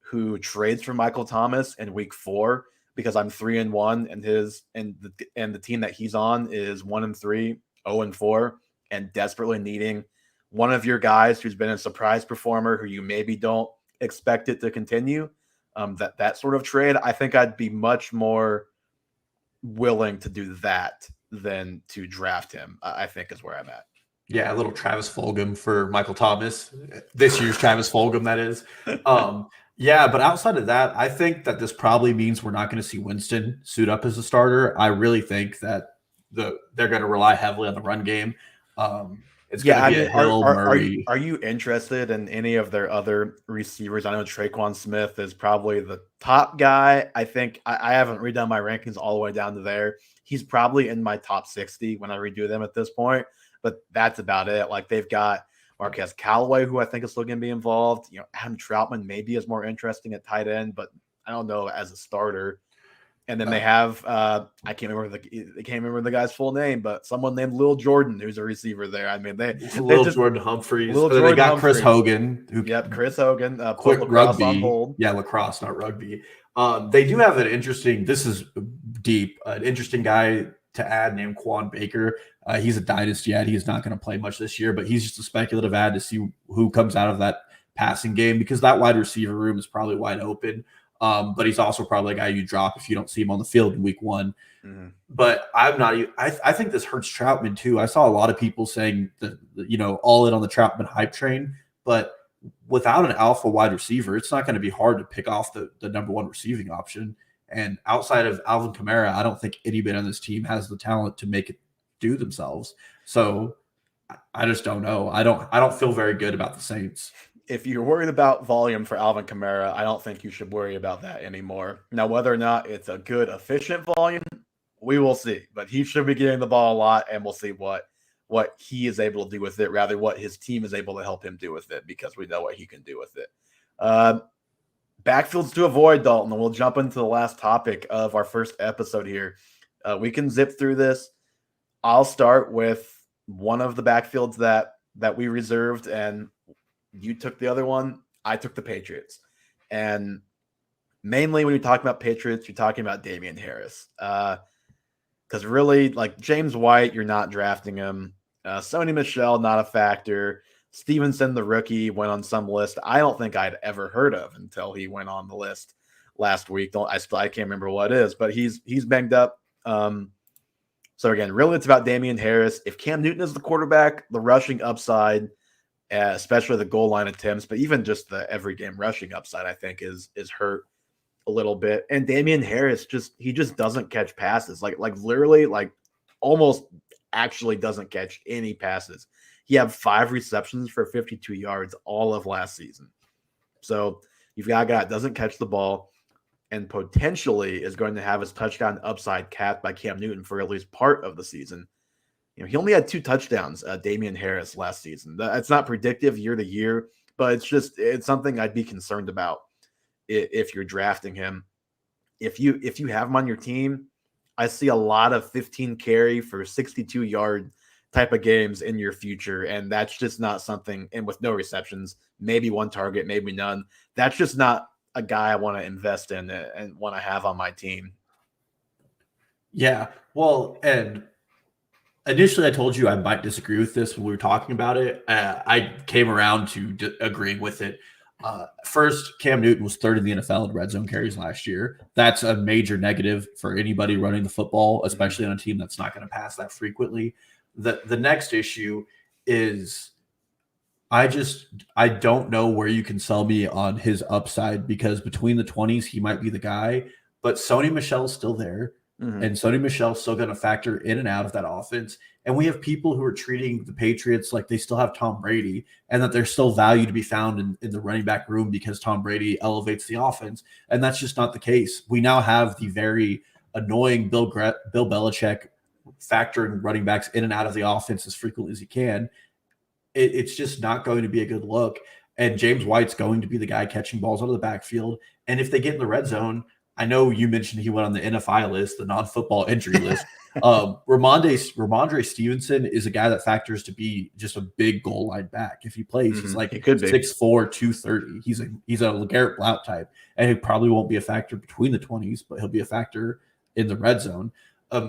who trades for Michael Thomas in week 4 because I'm 3-1 and the team that he's on is 1-3, 0-4, and desperately needing one of your guys who's been a surprise performer who you maybe don't expect it to continue. That sort of trade, I think I'd be much more willing to do that than to draft him, I think is where I'm at. Yeah, a little Travis Fulgham for Michael Thomas. This year's Travis Fulgham, that is. Yeah, but outside of that, I think that this probably means we're not going to see Winston suit up as a starter. I really think that they're going to rely heavily on the run game. It's going to be a Hill, Murray. Are you interested in any of their other receivers? I know Traquan Smith is probably the top guy. I think I haven't redone my rankings all the way down to there. He's probably in my top 60 when I redo them at this point, but that's about it. Like, they've got Marquez Callaway, who I think is still going to be involved. Adam Troutman maybe is more interesting at tight end, but I don't know as a starter. And then they have I can't remember the guy's full name, but someone named Lil Jordan, who's a receiver there. I mean, Jordan Humphreys. They got Chris Hogan. Chris Hogan. Quick rugby. On hold. Yeah, lacrosse, not rugby. They do have an interesting. This is deep. An interesting guy to add named Quan Baker. He's a dynasty ad. He's not going to play much this year, but he's just a speculative ad to see who comes out of that passing game because that wide receiver room is probably wide open. But he's also probably a guy you drop if you don't see him on the field in week 1. Mm-hmm. But I'm not. I think this hurts Troutman too. I saw a lot of people saying that all in on the Troutman hype train, but without an alpha wide receiver, it's not going to be hard to pick off the number 1 receiving option. And outside of Alvin Kamara, I don't think anybody on this team has the talent to make it do themselves. So I just don't know. I don't feel very good about the Saints. If you're worried about volume for Alvin Kamara, I don't think you should worry about that anymore. Now, whether or not it's a good, efficient volume, we will see. But he should be getting the ball a lot, and we'll see what he is able to do with it, rather what his team is able to help him do with it, because we know what he can do with it. Backfields to avoid, Dalton, and we'll jump into the last topic of our first episode here. We can zip through this. I'll start with one of the backfields that we reserved, and you took the other one. I took the Patriots. And mainly when you talk about Patriots, you're talking about Damian Harris. Because really, like, James White, you're not drafting him. Sony Michel, not a factor. Stevenson, the rookie, went on some list I don't think I'd ever heard of until he went on the list last week. I can't remember what it is, but he's banged up. So again, really it's about Damian Harris. If Cam Newton is the quarterback, the rushing upside, especially the goal line attempts, but even just the every game rushing upside, I think is hurt a little bit. And Damian Harris just doesn't catch passes. Like literally, like almost actually doesn't catch any passes. He had 5 receptions for 52 yards all of last season. So you've got a guy that doesn't catch the ball and potentially is going to have his touchdown upside capped by Cam Newton for at least part of the season. He only had 2 touchdowns, Damian Harris, last season. It's not predictive year to year, but it's something I'd be concerned about if you're drafting him. If you have him on your team, I see a lot of 15 carry for 62 yard type of games in your future, and that's just not something. And with no receptions, maybe 1 target, maybe none. That's just not a guy I want to invest in and want to have on my team. Yeah, well, and initially I told you I might disagree with this when we were talking about it. I came around to agreeing with it. First, Cam Newton was 3rd in the NFL in red zone carries last year. That's a major negative for anybody running the football, especially on a team that's not going to pass that frequently. The next issue is I don't know where you can sell me on his upside, because between the 20s, he might be the guy, but Sony Michel's still there. Mm-hmm. And Sony Michel's still going to factor in and out of that offense. And we have people who are treating the Patriots like they still have Tom Brady, and that there's still value to be found in the running back room because Tom Brady elevates the offense. And that's just not the case. We now have the very annoying Bill Belichick factoring running backs in and out of the offense as frequently as he can. It's just not going to be a good look. And James White's going to be the guy catching balls out of the backfield. And if they get in the red zone, I know you mentioned he went on the NFI list, the non-football injury list. Ramondre Stevenson is a guy that factors to be just a big goal line back. If he plays, he's like 6'4", 230. He's a LeGarrette Blount type, and he probably won't be a factor between the 20s, but he'll be a factor in the red zone.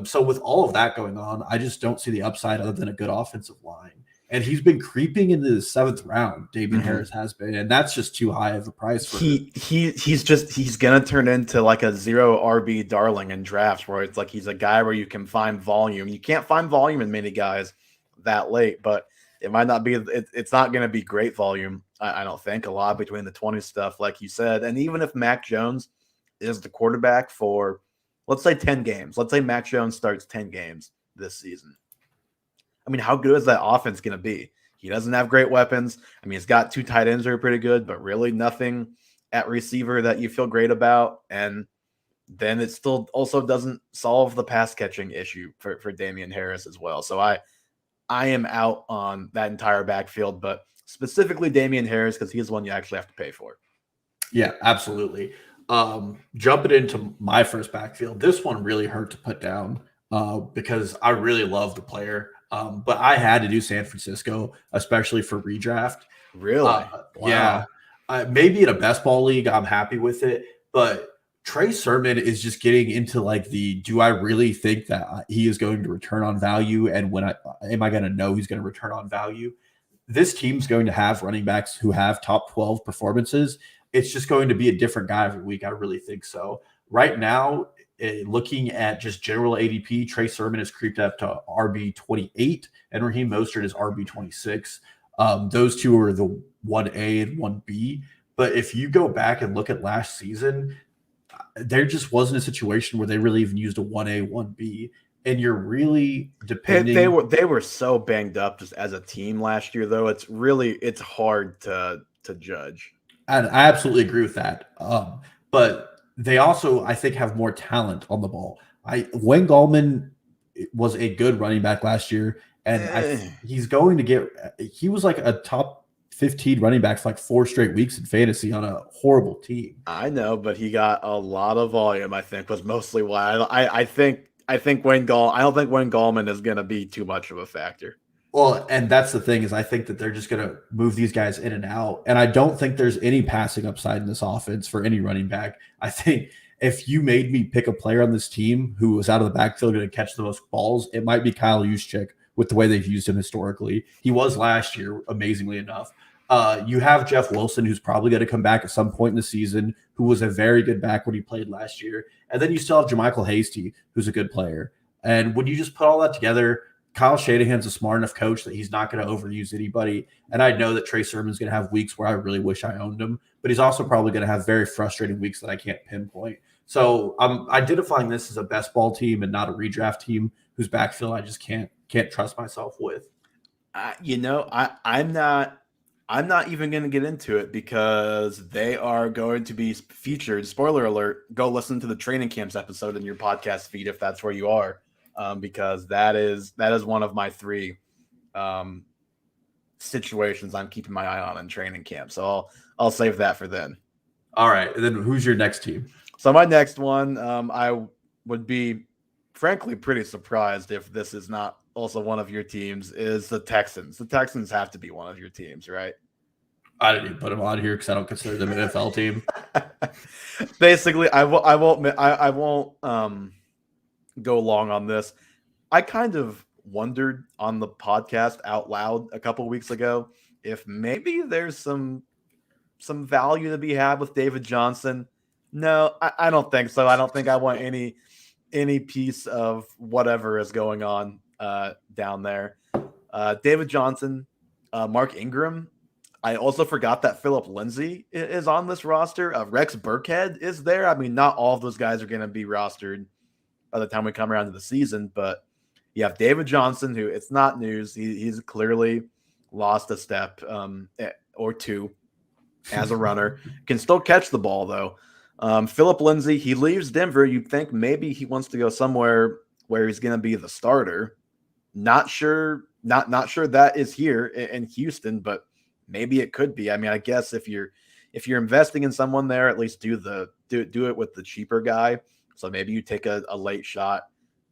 So with all of that going on, I just don't see the upside other than a good offensive line. And he's been creeping into the 7th round. Damian Harris has been, and that's just too high of a price for him. He's gonna turn into like a 0 RB darling in drafts, where it's like he's a guy where you can find volume. You can't find volume in many guys that late, but it might not be. It's not gonna be great volume. I don't think a lot between the 20 stuff, like you said. And even if Mac Jones is the quarterback for, let's say 10 games, let's say Mac Jones starts 10 games this season. I mean, how good is that offense going to be? He doesn't have great weapons. I mean, he's got 2 tight ends that are pretty good, but really nothing at receiver that you feel great about. And then it still also doesn't solve the pass catching issue for Damian Harris as well. So I am out on that entire backfield, but specifically Damian Harris, because he's one you actually have to pay for. Yeah, absolutely. Jumping into my first backfield, this one really hurt to put down because I really love the player. But I had to do San Francisco, especially for redraft. Really? Wow. Yeah. Maybe in a best ball league, I'm happy with it. But Trey Sermon is just getting into like do I really think that he is going to return on value? And am I going to know he's going to return on value? This team's going to have running backs who have top 12 performances. It's just going to be a different guy every week. I really think so. Right now, looking at just general ADP, Trey Sermon has creeped up to RB 28, and Raheem Mostert is RB 26. Those two are the 1A and 1B. But if you go back and look at last season, there just wasn't a situation where they really even used a 1A, 1B. And you're really depending. They were so banged up just as a team last year, though. It's hard to judge. And I absolutely agree with that. But they also, I think, have more talent on the ball. Wayne Gallman was a good running back last year, and he's going to get – he was like a top 15 running back for like 4 straight weeks in fantasy on a horrible team. I know, but he got a lot of volume, I think, was mostly why. I think Wayne Gallman – I don't think Wayne Gallman is going to be too much of a factor. Well, and that's the thing is I think that they're just going to move these guys in and out. And I don't think there's any passing upside in this offense for any running back. I think if you made me pick a player on this team who was out of the backfield going to catch the most balls, it might be Kyle Juszczyk with the way they've used him historically. He was last year, amazingly enough. You have Jeff Wilson, who's probably going to come back at some point in the season, who was a very good back when he played last year. And then you still have JaMychal Hasty, who's a good player. And when you just put all that together, Kyle Shanahan's a smart enough coach that he's not going to overuse anybody. And I know that Trey Sermon's going to have weeks where I really wish I owned him, but he's also probably going to have very frustrating weeks that I can't pinpoint. So I'm identifying this as a best ball team and not a redraft team whose backfield I just can't trust myself with. I'm not even going to get into it because they are going to be featured. Spoiler alert: go listen to the training camps episode in your podcast feed if that's where you are, because that is one of my three situations I'm keeping my eye on in training camp. So I'll save that for then. All right, and then who's your next team? So my next one, I would be frankly pretty surprised if this is not also one of your teams, is the Texans. The Texans have to be one of your teams, right? I didn't even put them on here because I don't consider them an NFL team. Basically, I won't go long on this. I kind of wondered on the podcast out loud a couple weeks ago if maybe there's some value to be had with David Johnson. No, I don't think so. I don't think I want any piece of whatever is going on down there. David Johnson, Mark Ingram. I also forgot that Philip Lindsay is on this roster. Rex Burkhead is there. I mean, not all of those guys are going to be rostered by the time we come around to the season, but you have David Johnson, who it's not news. He's clearly lost a step or two as a runner. Can still catch the ball, though. Philip Lindsay, he leaves Denver. You'd think maybe he wants to go somewhere where he's going to be the starter. Not sure that is here in Houston, but maybe it could be. I mean, I guess if you're investing in someone there, at least do it with the cheaper guy. So maybe you take a late shot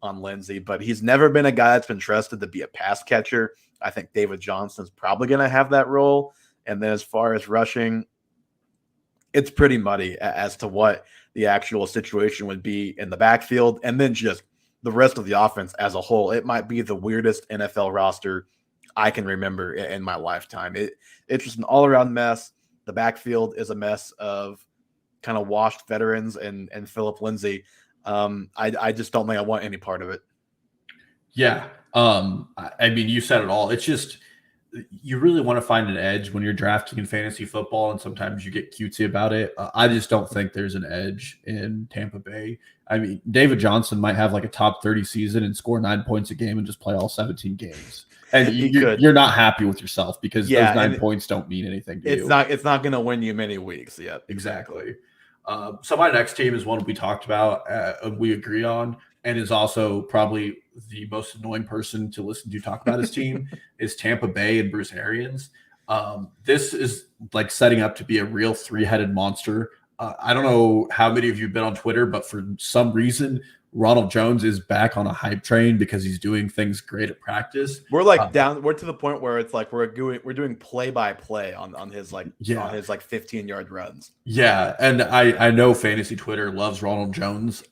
on Lindsay, but he's never been a guy that's been trusted to be a pass catcher. I think David Johnson's probably going to have that role. And then as far as rushing, it's pretty muddy as to what the actual situation would be in the backfield. And then just the rest of the offense as a whole, it might be the weirdest NFL roster I can remember in my lifetime. It's just an all-around mess. The backfield is a mess of kind of washed veterans and Philip Lindsay. I just don't think I want any part of it. Yeah. I mean, you said it all. It's just, you really want to find an edge when you're drafting in fantasy football, and sometimes you get cutesy about it. I just don't think there's an edge in Tampa Bay. I mean, David Johnson might have like a top 30 season and score 9 points a game and just play all 17 games. And you're not happy with yourself because those 9 points don't mean anything to you. It's not going to win you many weeks yet. Exactly. So my next team is one we talked about, we agree on, and is also probably the most annoying person to listen to talk about his team is Tampa Bay and Bruce Arians. This is like setting up to be a real three-headed monster. I don't know how many of you have been on Twitter, but for some reason, Ronald Jones is back on a hype train because he's doing things great at practice. We're like we're to the point where it's like we're doing play-by-play on his on his 15-yard runs. Yeah, and I know fantasy Twitter loves Ronald Jones,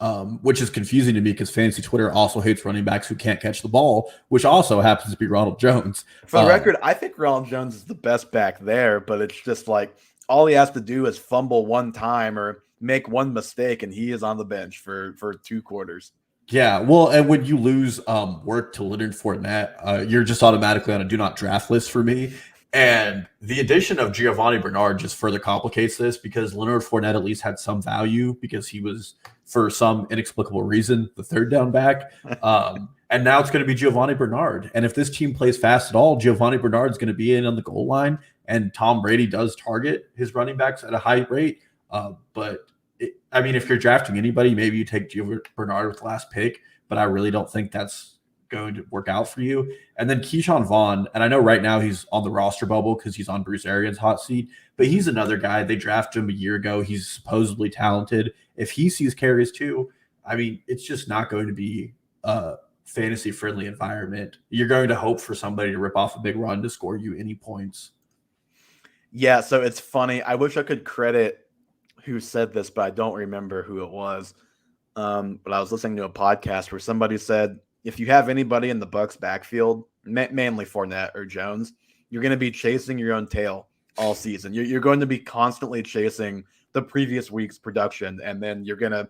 which is confusing to me because fantasy Twitter also hates running backs who can't catch the ball, which also happens to be Ronald Jones. For the record, I think Ronald Jones is the best back there, but it's just like all he has to do is fumble one time or make one mistake, and he is on the bench for 2 quarters. Yeah, well, and when you lose work to Leonard Fournette, you're just automatically on a do not draft list for me. And the addition of Giovanni Bernard just further complicates this because Leonard Fournette at least had some value because he was, for some inexplicable reason, the third down back. And now it's going to be Giovanni Bernard. And if this team plays fast at all, Giovanni Bernard's going to be in on the goal line, and Tom Brady does target his running backs at a high rate. I mean, if you're drafting anybody, maybe you take Gio Bernard with the last pick, but I really don't think that's going to work out for you. And then Keyshawn Vaughn, and I know right now he's on the roster bubble because he's on Bruce Arians' hot seat, but he's another guy. They drafted him a year ago. He's supposedly talented. If he sees carries too, I mean, it's just not going to be a fantasy-friendly environment. You're going to hope for somebody to rip off a big run to score you any points. Yeah, so it's funny. I wish I could credit who said this, but I don't remember who it was. But I was listening to a podcast where somebody said, if you have anybody in the Bucs backfield, mainly Fournette or Jones, you're going to be chasing your own tail all season. You're going to be constantly chasing the previous week's production, and then you're going to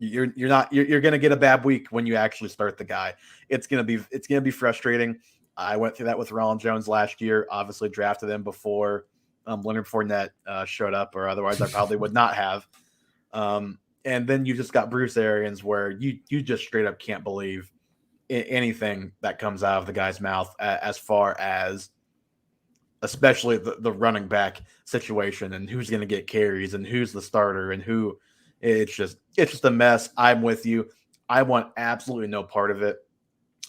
get a bad week when you actually start the guy. It's going to be frustrating. I went through that with Ronald Jones last year. Obviously, drafted him before Leonard Fournette showed up, or otherwise I probably would not have. And then you just got Bruce Arians, where you just straight up can't believe anything that comes out of the guy's mouth as far as especially the running back situation and who's going to get carries and who's the starter and who. It's just a mess. I'm with you. I want absolutely no part of it.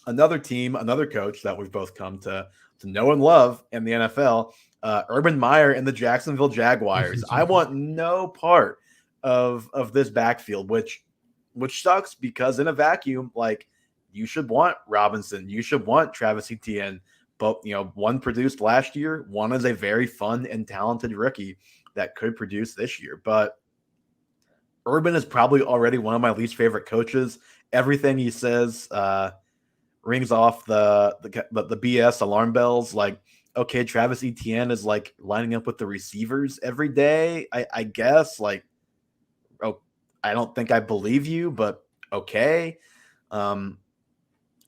Another team, another coach that we've both come to know and love in the NFL, Urban Meyer and the Jacksonville Jaguars. I want no part of this backfield, which sucks because in a vacuum, like you should want Robinson, you should want Travis Etienne. But, one produced last year. One is a very fun and talented rookie that could produce this year. But Urban is probably already one of my least favorite coaches. Everything he says rings off the BS alarm bells. Like, okay, Travis Etienne is like lining up with the receivers every day. I guess, like, oh, I don't think I believe you, but okay.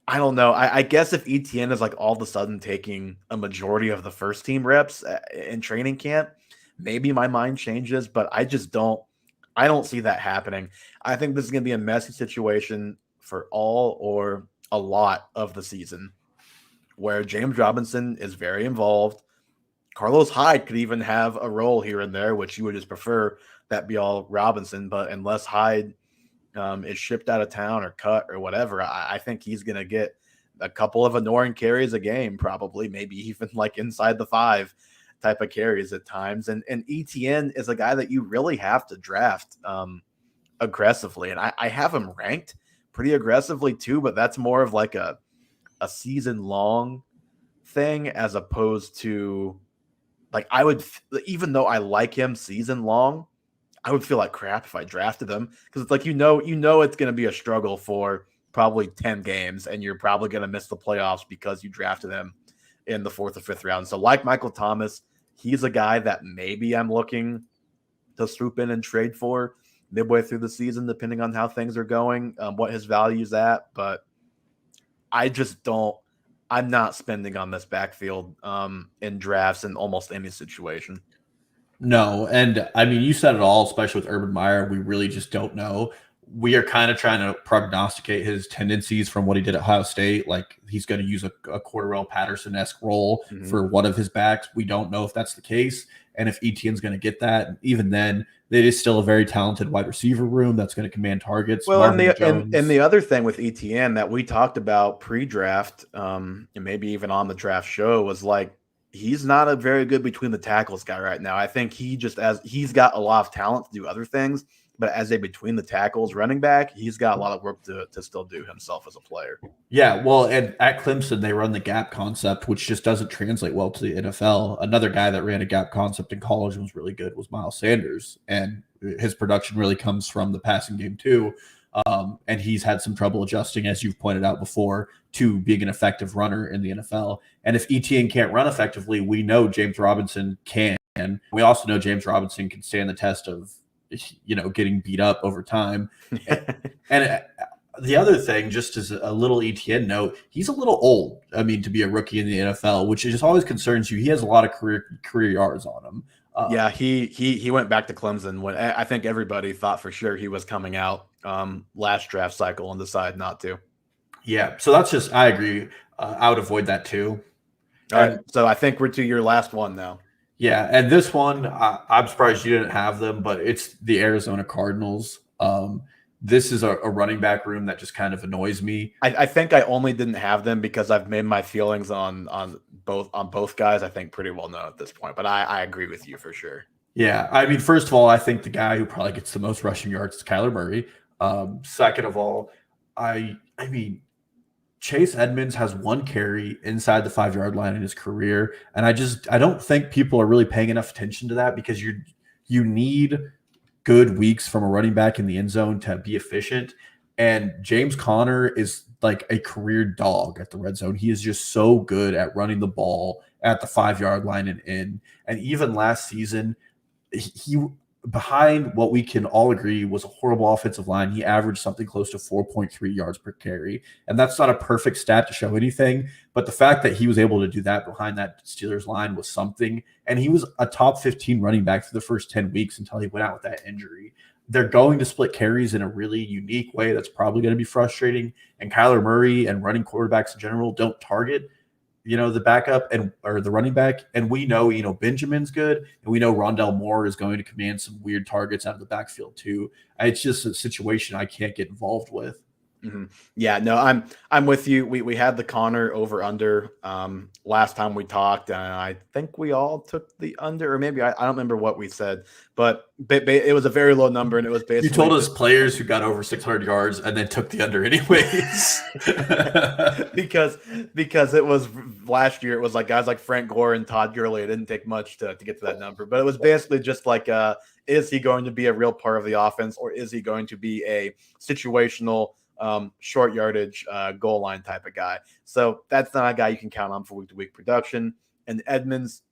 I don't know. I guess if Etienne is like all of a sudden taking a majority of the first team reps in training camp, maybe my mind changes, but I don't see that happening. I think this is going to be a messy situation for all or a lot of the season where James Robinson is very involved. Carlos Hyde could even have a role here and there, which you would just prefer that be all Robinson. But unless Hyde is shipped out of town or cut or whatever, I think he's going to get a couple of annoying carries a game, probably, maybe even like inside the 5 type of carries at times. And Etienne is a guy that you really have to draft aggressively. And I have him ranked pretty aggressively too, but that's more of like a season long thing as opposed to like even though I like him season long, I would feel like crap if I drafted him because it's like, it's going to be a struggle for probably 10 games and you're probably going to miss the playoffs because you drafted him in the 4th or 5th round. So like Michael Thomas, he's a guy that maybe I'm looking to swoop in and trade for midway through the season, depending on how things are going, what his value's at. But I'm not spending on this backfield in drafts in almost any situation. No, and I mean, you said it all, especially with Urban Meyer. We really just don't know. We are kind of trying to prognosticate his tendencies from what he did at Ohio State. Like he's going to use a Cordarrelle Patterson-esque role for one of his backs. We don't know if that's the case. And if Etienne's going to get that, even then, it is still a very talented wide receiver room that's going to command targets. Well, and the other thing with Etienne that we talked about pre-draft, and maybe even on the draft show, was like, he's not a very good between the tackles guy right now. I think he's got a lot of talent to do other things, but as a between the tackles running back, he's got a lot of work to still do himself as a player. Yeah, well, and at Clemson, they run the gap concept, which just doesn't translate well to the NFL. Another guy that ran a gap concept in college and was really good was Miles Sanders, and his production really comes from the passing game too. And he's had some trouble adjusting, as you've pointed out before, to being an effective runner in the NFL. And if Etienne can't run effectively, we know James Robinson can. We also know James Robinson can stand the test of, getting beat up over time. And the other thing, just as a little Etienne note, he's a little old. I mean, to be a rookie in the NFL, which just always concerns you. He has a lot of career yards on him. Yeah, he went back to Clemson when I think everybody thought for sure he was coming out last draft cycle and decided not to. Yeah, so that's just, I agree. I would avoid that too. All right, so I think we're to your last one now. Yeah, and this one, I'm surprised you didn't have them, but it's the Arizona Cardinals. This is a running back room that just kind of annoys me. I think I only didn't have them because I've made my feelings on both guys, I think, pretty well known at this point. But I agree with you for sure. Yeah, I mean, first of all, I think the guy who probably gets the most rushing yards is Kyler Murray. Second of all, I mean, Chase Edmonds has 1 carry inside the 5-yard line in his career, and I don't think people are really paying enough attention to that because you need good weeks from a running back in the end zone to be efficient. And James Conner is like a career dog at the red zone. He is just so good at running the ball at the 5-yard line and in. And even last season, he behind what we can all agree was a horrible offensive line, he averaged something close to 4.3 yards per carry. And that's not a perfect stat to show anything, but the fact that he was able to do that behind that Steelers line was something. And he was a top 15 running back for the first 10 weeks until he went out with that injury. they're going to split carries in a really unique way that's probably going to be frustrating. And Kyler Murray and running quarterbacks in general don't target, the backup or the running back. And we know, Benjamin's good, and we know Rondell Moore is going to command some weird targets out of the backfield too. It's just a situation I can't get involved with. Mm-hmm. Yeah, no, I'm with you. We had the Connor over under last time we talked, and I think we all took the under, or maybe I don't remember what we said, but it was a very low number, and it was basically you told us players who got over 600 yards and then took the under anyways. because it was last year. It was like guys like Frank Gore and Todd Gurley. It didn't take much to get to that number, but it was basically just like, is he going to be a real part of the offense, or is he going to be a situational short yardage goal line type of guy? So that's not a guy you can count on for week to week production. And Edmonds,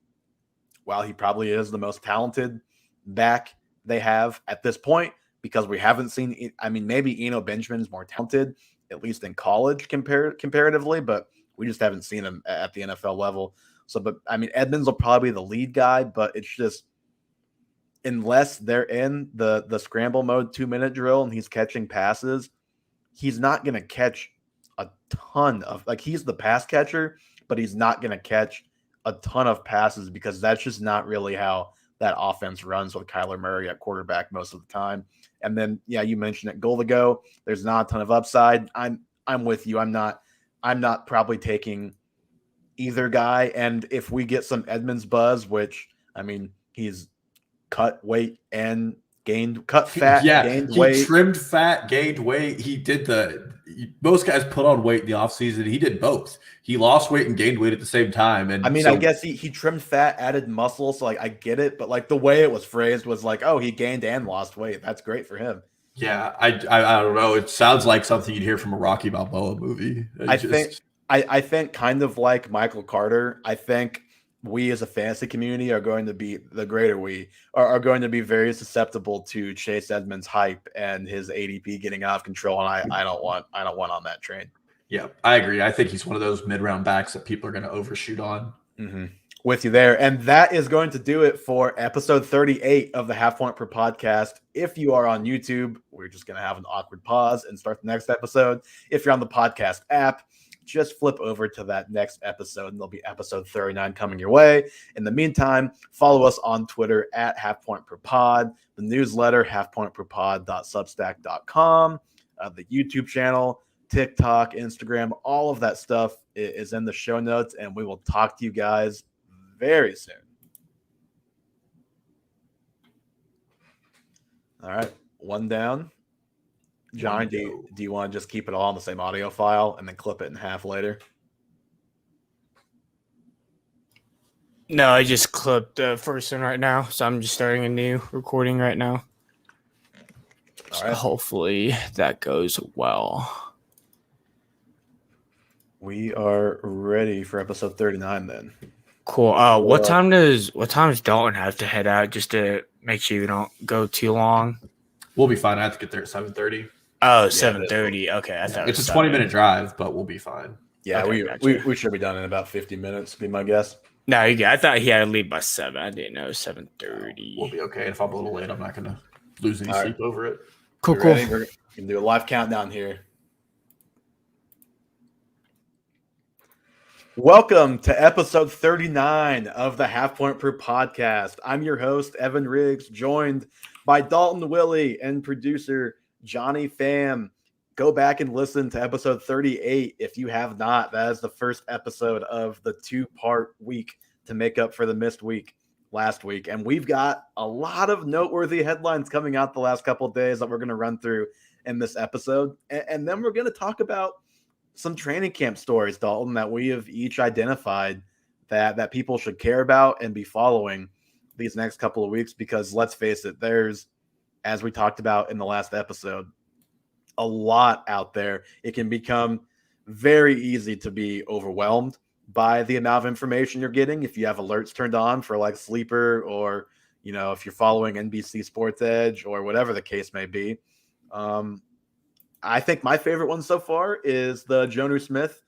while he probably is the most talented back they have at this point, because we haven't seen, maybe Eno Benjamin's more talented, at least in college comparatively, but we just haven't seen him at the NFL level. So, but Edmonds will probably be the lead guy, but it's just, unless they're in the scramble mode 2-minute drill and he's catching passes, he's not going to catch a ton of, he's the pass catcher, but he's not going to catch a ton of passes, because that's just not really how that offense runs with Kyler Murray at quarterback most of the time. And then, yeah, you mentioned it, goal to go. There's not a ton of upside. I'm with you. I'm not probably taking either guy. And if we get some Edmonds buzz, which he's cut weight and cut fat, gained weight. He trimmed fat, gained weight. He did most guys put on weight in the offseason. He did both. He lost weight and gained weight at the same time. And I guess he trimmed fat, added muscle. So I get it, but the way it was phrased was he gained and lost weight. That's great for him. Yeah. I don't know. It sounds like something you'd hear from a Rocky Balboa movie. I think kind of like Michael Carter. I think we as a fantasy community are going to be are going to be very susceptible to Chase Edmonds' hype and his ADP getting out of control. And I don't want on that train. Yeah, I agree. I think he's one of those mid-round backs that people are going to overshoot on. Mm-hmm. With you there. And that is going to do it for episode 38 of the Half Point Per Podcast. If you are on YouTube, we're just going to have an awkward pause and start the next episode. If you're on the podcast app, just flip over to that next episode, and there'll be episode 39 coming your way. In the meantime, follow us on Twitter at halfpointperpod, the newsletter halfpointperpod.substack.com, the YouTube channel, TikTok, Instagram, all of that stuff is in the show notes, and we will talk to you guys very soon. All right, one down. Johnny, do you want to just keep it all in the same audio file and then clip it in half later? No, I just clipped the first one right now, so I'm just starting a new recording right now. All right. So hopefully that goes well. We are ready for episode 39 then. Cool. What time does Dalton have to head out, just to make sure you don't go too long? We'll be fine. I have to get there at 7:30. Oh, 7:30. Okay, I thought it's a 20-minute drive, but we'll be fine. Yeah, okay, we should be done in about 50 minutes, be my guess. No, you I thought he had to leave by 7. I didn't know 7:30. We'll be okay. If I'm a little late, I'm not going to lose any sleep over it. Cool. We're going to do a live countdown here. Welcome to episode 39 of the Half Point Per Podcast. I'm your host, Evan Riggs, joined by Dalton Willie and producer Johnny Pham. Go back and listen to episode 38 if you have not. That is the first episode of the 2-part week to make up for the missed week last week. And we've got a lot of noteworthy headlines coming out the last couple of days that we're going to run through in this episode. And then we're going to talk about some training camp stories, Dalton, that we have each identified that people should care about and be following these next couple of weeks, because let's face it, there's, as we talked about in the last episode, a lot out there. It can become very easy to be overwhelmed by the amount of information you're getting if you have alerts turned on for like Sleeper, or if you're following NBC Sports Edge or whatever the case may be. I think my favorite one so far is the Jonnu Smith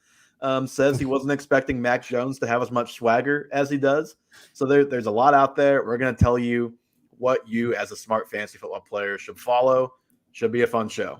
says he wasn't expecting Mac Jones to have as much swagger as he does. So there's a lot out there. We're going to tell you what you as a smart fantasy football player should follow. Should be a fun show.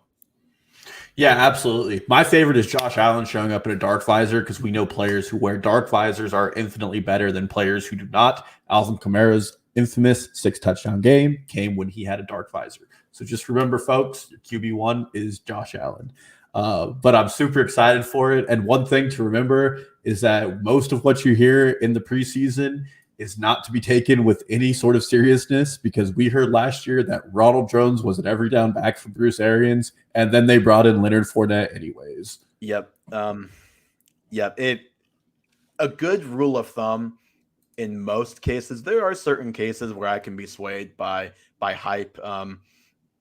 Yeah, absolutely. My favorite is Josh Allen showing up in a dark visor because we know players who wear dark visors are infinitely better than players who do not. Alvin Kamara's infamous 6-touchdown game came when he had a dark visor. So just remember, folks, your QB1 is Josh Allen. But I'm super excited for it. And one thing to remember is that most of what you hear in the preseason is not to be taken with any sort of seriousness, because we heard last year that Ronald Jones was an every down back for Bruce Arians, and then they brought in Leonard Fournette anyways. Yep. A good rule of thumb in most cases, there are certain cases where I can be swayed by hype.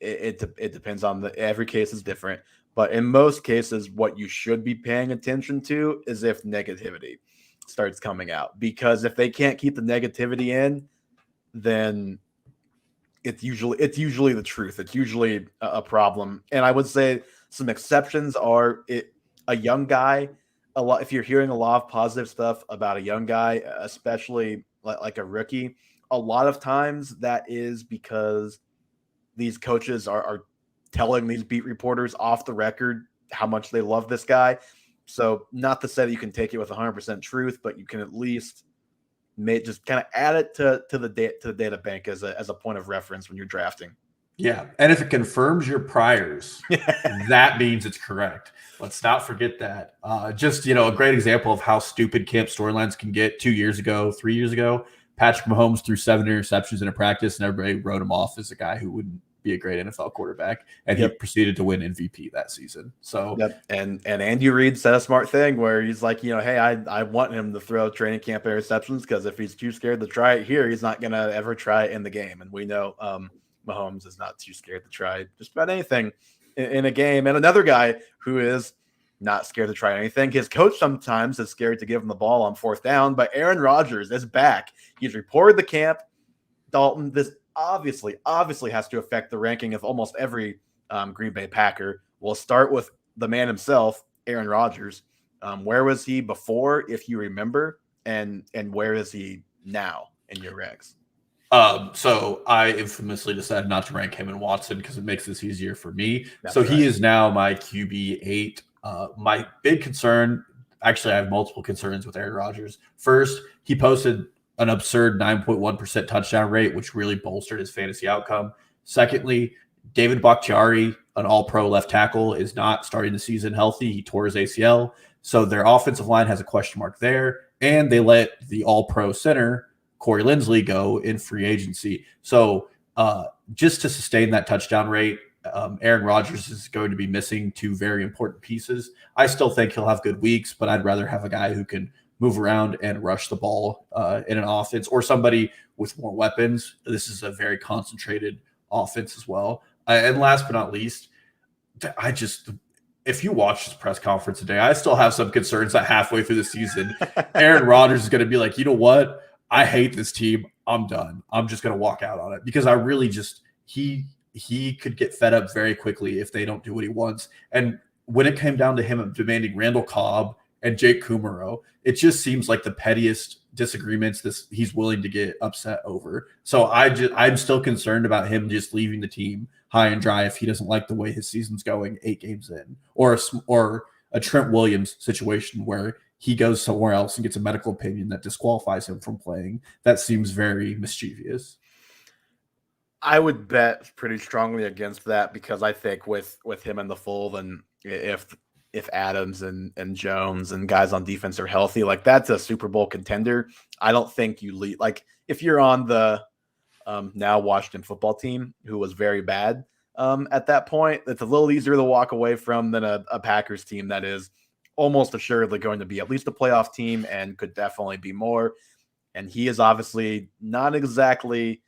It depends on every case is different, but in most cases, what you should be paying attention to is if negativity starts coming out, because if they can't keep the negativity in, then it's usually the truth. It's usually a problem. And I would say some exceptions are a young guy. A lot, if you're hearing a lot of positive stuff about a young guy, especially like a rookie, a lot of times that is because these coaches are telling these beat reporters off the record how much they love this guy. So not to say that you can take it with 100% truth, but you can at least just kind of add it to the data bank as a point of reference when you're drafting. Yeah, and if it confirms your priors, that means it's correct. Let's not forget that. Just, a great example of how stupid camp storylines can get 3 years ago, Patrick Mahomes threw 7 interceptions in a practice, and everybody wrote him off as a guy who wouldn't be a great NFL quarterback, and he proceeded to win MVP that season. So, and Andy Reid said a smart thing where he's like, hey, I want him to throw training camp interceptions, because if he's too scared to try it here, he's not gonna ever try it in the game. And we know Mahomes is not too scared to try just about anything in a game. And another guy who is not scared to try anything, his coach sometimes is scared to give him the ball on 4th down, but Aaron Rodgers is back. He's reported the camp. Dalton, this obviously has to affect the ranking of almost every Green Bay Packer. We'll start with the man himself, Aaron Rodgers. Where was he before, if you remember, and where is he now in your ranks? So I infamously decided not to rank him and Watson because it makes this easier for me. That's so right. He is now my QB8. My big concern, actually, I have multiple concerns with Aaron Rodgers. First, he posted an absurd 9.1% touchdown rate, which really bolstered his fantasy outcome. Secondly, David Bakhtiari, an all-pro left tackle, is not starting the season healthy. He tore his ACL. So their offensive line has a question mark there. And they let the all-pro center, Corey Linsley, go in free agency. So just to sustain that touchdown rate, Aaron Rodgers is going to be missing 2 very important pieces. I still think he'll have good weeks, but I'd rather have a guy who can move around and rush the ball in an offense, or somebody with more weapons. This is a very concentrated offense as well. And last but not least, if you watch this press conference today, I still have some concerns that halfway through the season, Aaron Rodgers is going to be like, you know what? I hate this team. I'm done. I'm just going to walk out on it, because I really just, he could get fed up very quickly if they don't do what he wants. And when it came down to him demanding Randall Cobb and Jake Kumaro, it just seems like the pettiest disagreements he's willing to get upset over. So I'm still concerned about him just leaving the team high and dry if he doesn't like the way his season's going 8 games in, or a Trent Williams situation where he goes somewhere else and gets a medical opinion that disqualifies him from playing. That seems very mischievous. I would bet pretty strongly against that, because I think with him in the fold, and if Adams and Jones and guys on defense are healthy, like, that's a Super Bowl contender. I don't think you lead, like, if you're on the now Washington football team, who was very bad at that point, it's a little easier to walk away from than a Packers team that is almost assuredly going to be at least a playoff team and could definitely be more. And he is obviously not exactly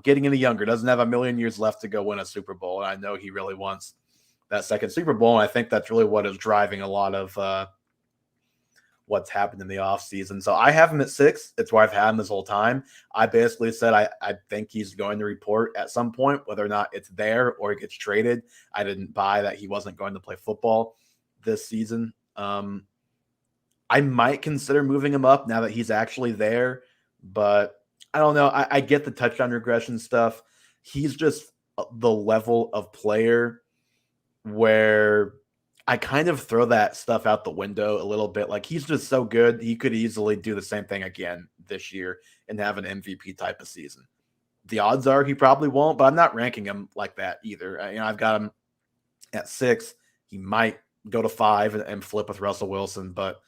getting any younger, doesn't have a million years left to go win a Super Bowl. And I know he really wants that second Super Bowl. And I think that's really what is driving a lot of what's happened in the offseason. So I have him at 6. It's where I've had him this whole time. I basically said I think he's going to report at some point, whether or not it's there or it gets traded. I didn't buy that he wasn't going to play football this season. I might consider moving him up now that he's actually there, but I don't know. I get the touchdown regression stuff. He's just the level of player where I kind of throw that stuff out the window a little bit. Like, he's just so good. He could easily do the same thing again this year and have an MVP type of season. The odds are he probably won't, but I'm not ranking him like that either. I've got him at 6. He might go to 5 and flip with Russell Wilson, but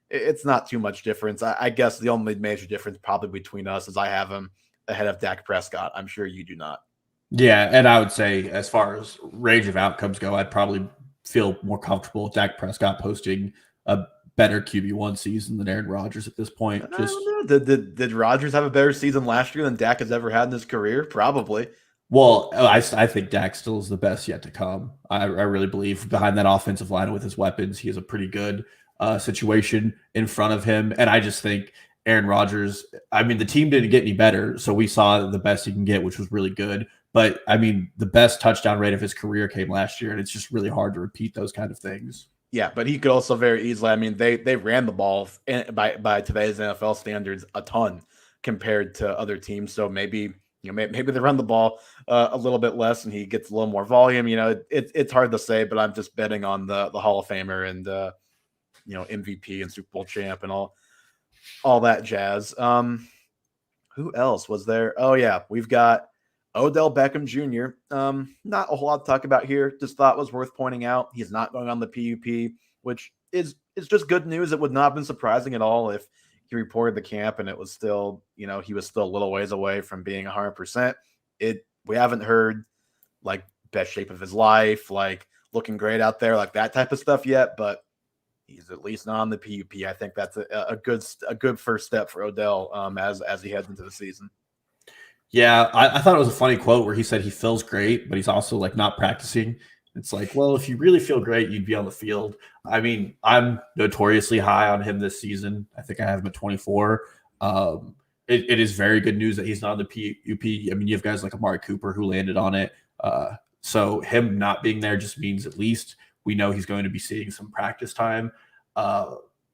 it's not too much difference. I guess the only major difference probably between us is I have him ahead of Dak Prescott. I'm sure you do not. Yeah, and I would say as far as range of outcomes go, I'd probably feel more comfortable with Dak Prescott posting a better QB1 season than Aaron Rodgers at this point. I don't know. Did Rodgers have a better season last year than Dak has ever had in his career? Probably. Well, I think Dak still is the best yet to come. I really believe behind that offensive line with his weapons, he has a pretty good situation in front of him. And I just think Aaron Rodgers, I mean, the team didn't get any better, so we saw the best he can get, which was really good. But, I mean, the best touchdown rate of his career came last year, and it's just really hard to repeat those kind of things. Yeah, but he could also very easily. I mean, they ran the ball by today's NFL standards a ton compared to other teams. So maybe maybe they run the ball a little bit less, and he gets a little more volume. It's hard to say, but I'm just betting on the Hall of Famer and MVP and Super Bowl champ and all that jazz. Who else was there? Oh yeah, we've got Odell Beckham Jr. Not a whole lot to talk about here. Just thought was worth pointing out. He's not going on the PUP, which is just good news. It would not have been surprising at all if he reported the camp and it was still, he was still a little ways away from being 100%. We haven't heard like best shape of his life, like looking great out there, like that type of stuff yet, but he's at least not on the PUP. I think that's a good first step for Odell as he heads into the season. Yeah, I thought it was a funny quote where he said he feels great, but he's also like not practicing. It's like, well, if you really feel great, you'd be on the field. I mean, I'm notoriously high on him this season. I think I have him at 24. It is very good news that he's not on the PUP. I mean, you have guys like Amari Cooper who landed on it. So him not being there just means at least we know he's going to be seeing some practice time.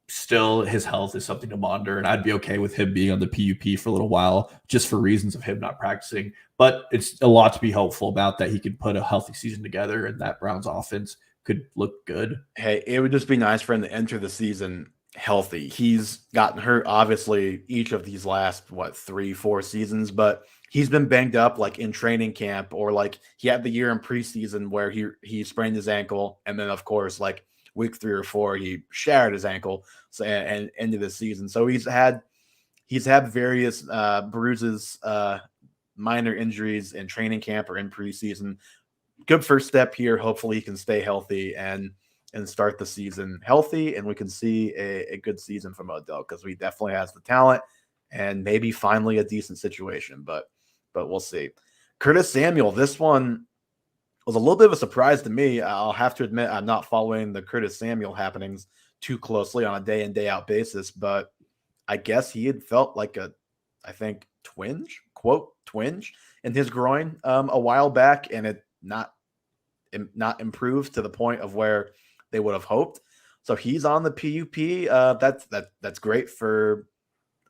Still, his health is something to monitor, and I'd be okay with him being on the PUP for a little while just for reasons of him not practicing. But it's a lot to be hopeful about that he could put a healthy season together and that Browns offense could look good. Hey, it would just be nice for him to enter the season healthy. He's gotten hurt, obviously, each of these last, 3-4 seasons, but he's been banged up like in training camp, or like he had the year in preseason where he sprained his ankle, and then, of course, like week 3 or 4, he shattered his ankle and into the season. So he's had various bruises, minor injuries in training camp or in preseason. Good first step here. Hopefully he can stay healthy and start the season healthy, and we can see a good season from Odell, because he definitely has the talent and maybe finally a decent situation, but we'll see. Curtis Samuel, this one was a little bit of a surprise to me. I'll have to admit I'm not following the Curtis Samuel happenings too closely on a day in, day out basis, but I guess he had felt like twinge in his groin a while back, and it not improved to the point of where they would have hoped. So he's on the PUP. That's great for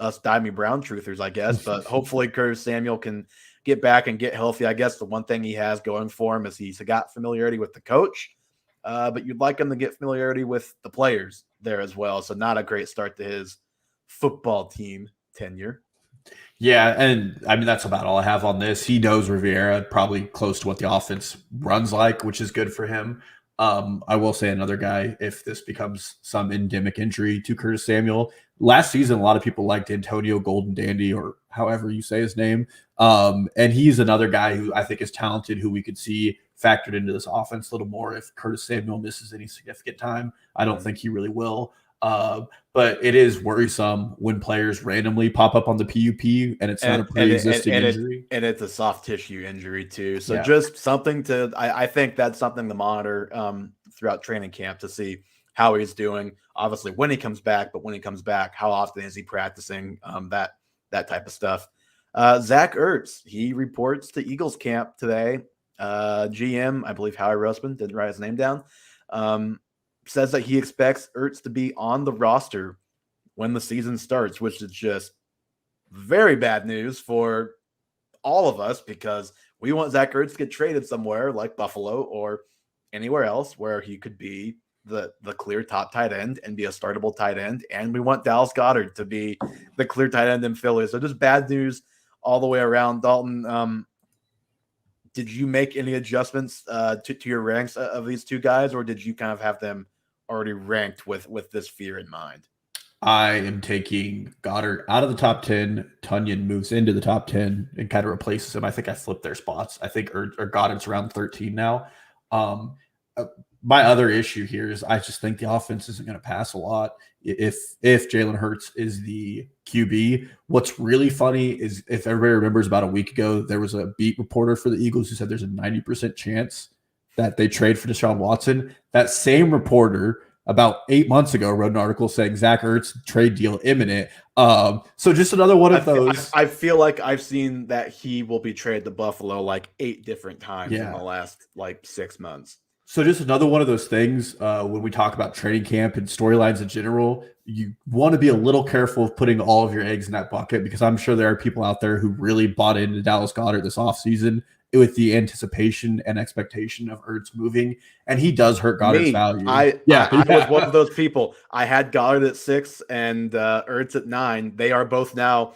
us Dimey Brown truthers, I guess, but hopefully Curtis Samuel can get back and get healthy. I guess the one thing he has going for him is he's got familiarity with the coach, but you'd like him to get familiarity with the players there as well. So not a great start to his football team tenure. Yeah, and I mean, that's about all I have on this. He knows Riviera probably close to what the offense runs like, which is good for him. I will say another guy, if this becomes some endemic injury to Curtis Samuel, last season, a lot of people liked Antonio Golden Dandy, or however you say his name. And he's another guy who I think is talented, who we could see factored into this offense a little more if Curtis Samuel misses any significant time. I don't think he really will. But it is worrisome when players randomly pop up on the PUP and it's not a pre-existing injury. And it's a soft tissue injury too. So just something to, I think that's something to monitor throughout training camp to see how he's doing. Obviously when he comes back, but when he comes back, how often is he practicing, that type of stuff. Zach Ertz, he reports to Eagles camp today. GM, I believe Howie Roseman, didn't write his name down. Says that he expects Ertz to be on the roster when the season starts, which is just very bad news for all of us because we want Zach Ertz to get traded somewhere like Buffalo or anywhere else where he could be the clear top tight end and be a startable tight end. And we want Dallas Goedert to be the clear tight end in Philly. So just bad news all the way around. Dalton, did you make any adjustments to your ranks of these two guys, or did you kind of have them already ranked with this fear in mind? I am taking Goddard out of the top 10. Tunyon moves into the top 10 and kind of replaces him. I think I flipped their spots. I think Goddard's around 13 now. My other issue here is I just think the offense isn't going to pass a lot if Jalen Hurts is the QB. What's really funny is if everybody remembers about a week ago, there was a beat reporter for the Eagles who said there's a 90% chance that they trade for Deshaun Watson. That same reporter about 8 months ago wrote an article saying Zach Ertz trade deal imminent. So just another one of those. I feel like I've seen that he will be traded to Buffalo like 8 different times in the last like 6 months. So just another one of those things when we talk about training camp and storylines in general, you want to be a little careful of putting all of your eggs in that bucket because I'm sure there are people out there who really bought into Dallas Goedert this offseason with the anticipation and expectation of Ertz moving, and he does hurt Goddard's value. I was one of those people. I had Goddard at 6 and Ertz at 9. They are both now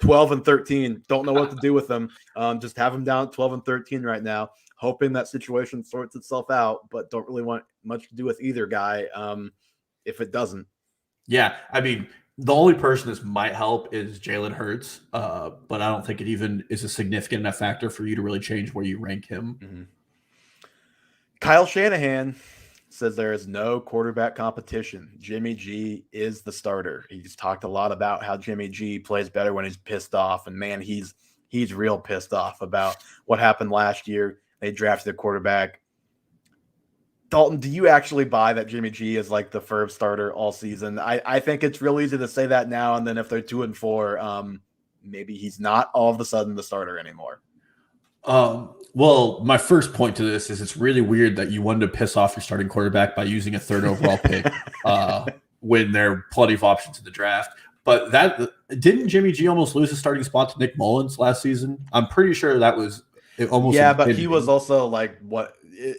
12 and 13. Don't know what to do with them. Just have them down at 12 and 13 right now, hoping that situation sorts itself out, but don't really want much to do with either guy if it doesn't. Yeah, I mean, the only person this might help is Jalen Hurts, but I don't think it even is a significant enough factor for you to really change where you rank him. Mm-hmm. Kyle Shanahan says there is no quarterback competition. Jimmy G is the starter. He's talked a lot about how Jimmy G plays better when he's pissed off, and man, he's real pissed off about what happened last year. They drafted a quarterback. Dalton, do you actually buy that Jimmy G is like the firm starter all season? I think it's real easy to say that now, and then if they're 2-4, maybe he's not all of a sudden the starter anymore. Well, my first point to this is it's really weird that you wanted to piss off your starting quarterback by using a 3rd overall pick when there are plenty of options in the draft. But that didn't Jimmy G almost lose his starting spot to Nick Mullins last season? I'm pretty sure that was almost. Yeah, but he was also like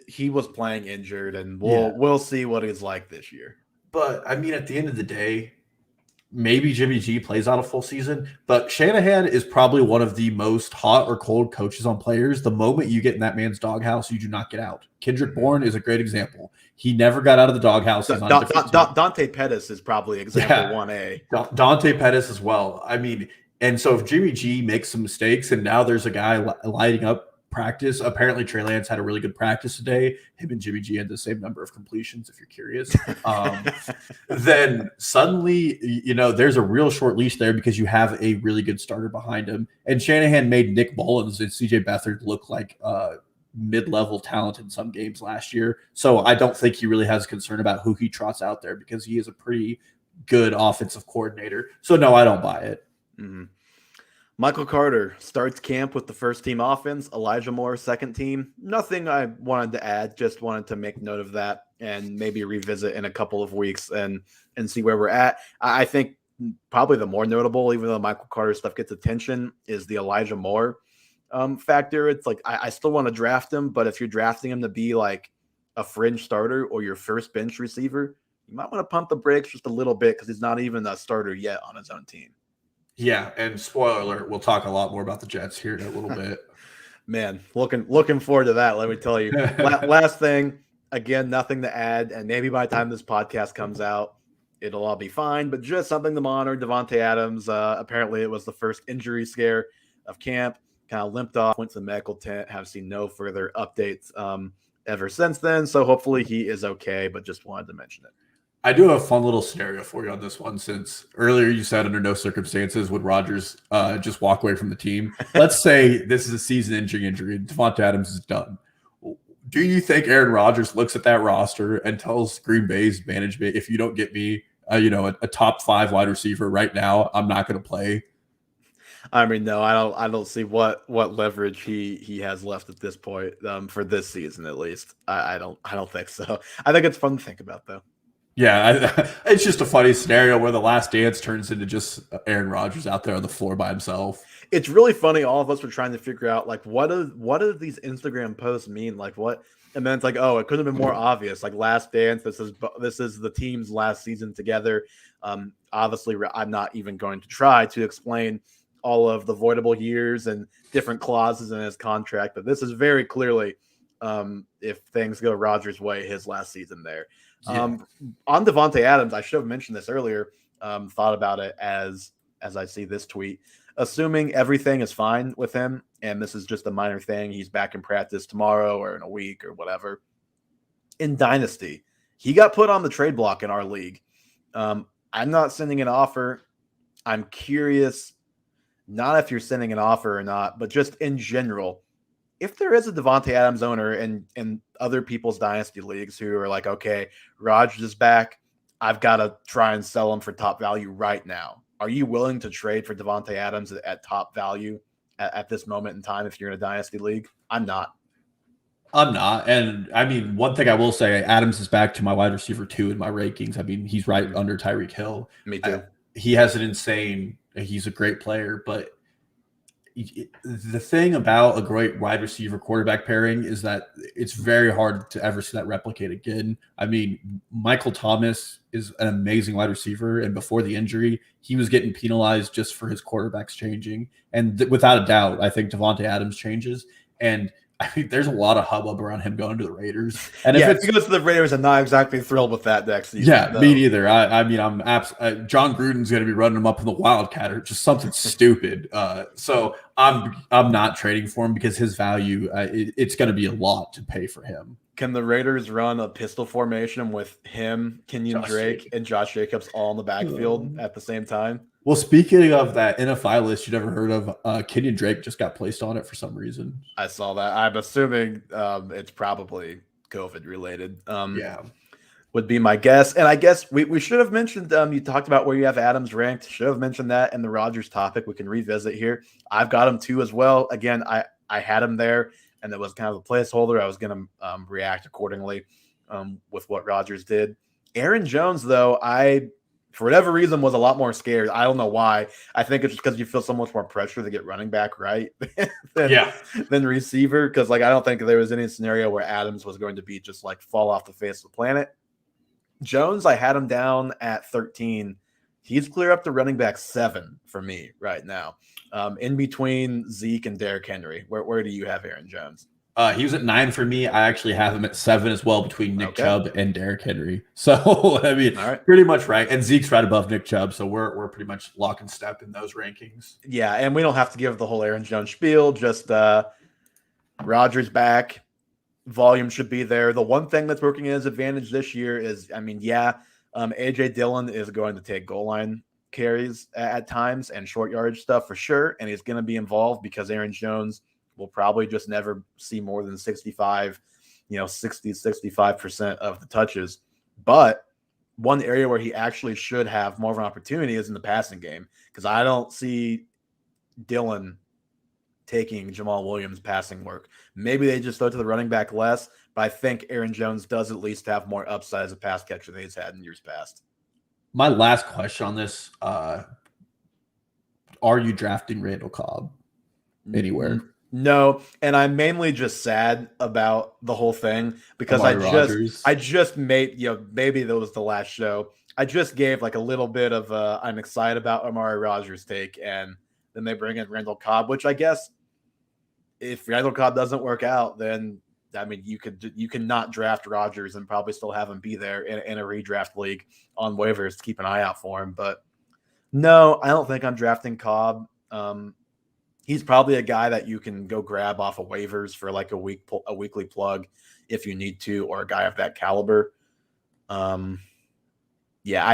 he was playing injured, and we'll see what he's like this year. But I mean, at the end of the day, maybe Jimmy G plays out a full season, but Shanahan is probably one of the most hot or cold coaches on players. The moment you get in that man's doghouse, you do not get out. Kendrick Bourne is a great example. He never got out of the doghouse. Dante Pettis is probably example 1A. Dante Pettis as well. I mean, and so if Jimmy G makes some mistakes and now there's a guy lighting up practice, apparently Trey Lance had a really good practice today. Him and Jimmy G had the same number of completions, if you're curious. Then suddenly, there's a real short leash there because you have a really good starter behind him. And Shanahan made Nick Mullins and CJ Beathard look like mid-level talent in some games last year. So I don't think he really has concern about who he trots out there because he is a pretty good offensive coordinator. So no, I don't buy it. Mm-hmm. Michael Carter starts camp with the first team offense. Elijah Moore, second team. Nothing I wanted to add, just wanted to make note of that and maybe revisit in a couple of weeks and see where we're at. I think probably the more notable, even though Michael Carter stuff gets attention, is the Elijah Moore factor. It's like I still want to draft him, but if you're drafting him to be like a fringe starter or your first bench receiver, you might want to pump the brakes just a little bit because he's not even a starter yet on his own team. Yeah, and spoiler alert, we'll talk a lot more about the Jets here in a little bit. Man, looking forward to that, let me tell you. Last thing, again, nothing to add, and maybe by the time this podcast comes out, it'll all be fine, but just something to monitor. Devontae Adams, apparently it was the first injury scare of camp, kind of limped off, went to the medical tent, have seen no further updates ever since then, so hopefully he is okay, but just wanted to mention it. I do have a fun little scenario for you on this one, since earlier you said under no circumstances would Rodgers just walk away from the team. Let's say this is a season-ending injury and Devontae Adams is done. Do you think Aaron Rodgers looks at that roster and tells Green Bay's management, if you don't get me a top 5 wide receiver right now, I'm not going to play? I mean, no, I don't see what leverage he has left at this point for this season, at least. I don't think so. I think it's fun to think about, though. Yeah, it's just a funny scenario where the last dance turns into just Aaron Rodgers out there on the floor by himself. It's really funny. All of us were trying to figure out like what do these Instagram posts mean? Like what? And then it's like, oh, it could have been more obvious. Like Last Dance. This is the team's last season together. Obviously, I'm not even going to try to explain all of the voidable years and different clauses in his contract, but this is very clearly, if things go Rodgers' way, his last season there. Yeah. On Devontae Adams, I should have mentioned this earlier. Thought about it as I see this tweet. Assuming everything is fine with him, and this is just a minor thing, he's back in practice tomorrow or in a week or whatever. In Dynasty, he got put on the trade block in our league. I'm not sending an offer. I'm curious, not if you're sending an offer or not, but just in general, if there is a Devontae Adams owner in other people's dynasty leagues who are like, okay, Rodgers is back, I've got to try and sell him for top value right now. Are you willing to trade for Devontae Adams at top value at this moment in time if you're in a dynasty league? I'm not. And I mean, one thing I will say, Adams is back to my wide receiver 2 in my rankings. I mean, he's right under Tyreek Hill. Me too. He's a great player, but the thing about a great wide receiver quarterback pairing is that it's very hard to ever see that replicate again. I mean, Michael Thomas is an amazing wide receiver, and before the injury, he was getting penalized just for his quarterbacks changing. And without a doubt, I think Devontae Adams changes. And I think there's a lot of hubbub around him going to the Raiders. And if he goes to the Raiders, I'm not exactly thrilled with that next season. Yeah, me neither. I mean, John Gruden's going to be running him up in the Wildcat or just something stupid. So I'm not trading for him because his value, it's going to be a lot to pay for him. Can the Raiders run a pistol formation with him, Kenyon Drake, and Josh Jacobs all in the backfield at the same time? Well, speaking of that NFI list you never heard of, Kenyon Drake just got placed on it for some reason. I saw that. I'm assuming it's probably COVID related. Yeah. Would be my guess. And I guess we should have mentioned, you talked about where you have Adams ranked. Should have mentioned that in the Rodgers topic. We can revisit here. I've got him too as well. Again, I had him there, and it was kind of a placeholder. I was going to react accordingly with what Rodgers did. Aaron Jones, though, for whatever reason, was a lot more scared. I don't know why. I think it's just because you feel so much more pressure to get running back right than receiver. Because I don't think there was any scenario where Adams was going to be just fall off the face of the planet. Jones, I had him down at 13. He's clear up to running back 7 for me right now. In between Zeke and Derrick Henry. Where do you have Aaron Jones? He was at 9 for me. I actually have him at 7 as well between Nick Chubb and Derrick Henry. So, I mean, pretty much right. And Zeke's right above Nick Chubb. So we're pretty much lock and step in those rankings. Yeah, and we don't have to give the whole Aaron Jones spiel. Just Rodgers back. Volume should be there. The one thing that's working in his advantage this year is, A.J. Dillon is going to take goal line carries at times and short yardage stuff for sure. And he's going to be involved because Aaron Jones will probably just never see more than 65% of the touches. But one area where he actually should have more of an opportunity is in the passing game, because I don't see Dillon taking Jamal Williams' passing work. Maybe they just throw to the running back less, but I think Aaron Jones does at least have more upside as a pass catcher than he's had in years past. My last question on this, are you drafting Randall Cobb anywhere? No, and I'm mainly just sad about the whole thing because I just made, maybe that was the last show. I just gave a little bit of I'm excited about Amari Rodgers take, and then they bring in Randall Cobb, which I guess if Randall Cobb doesn't work out, then you can not draft Rodgers and probably still have him be there in a redraft league on waivers to keep an eye out for him. But no, I don't think I'm drafting Cobb. He's probably a guy that you can go grab off of waivers for a weekly plug if you need to, or a guy of that caliber. I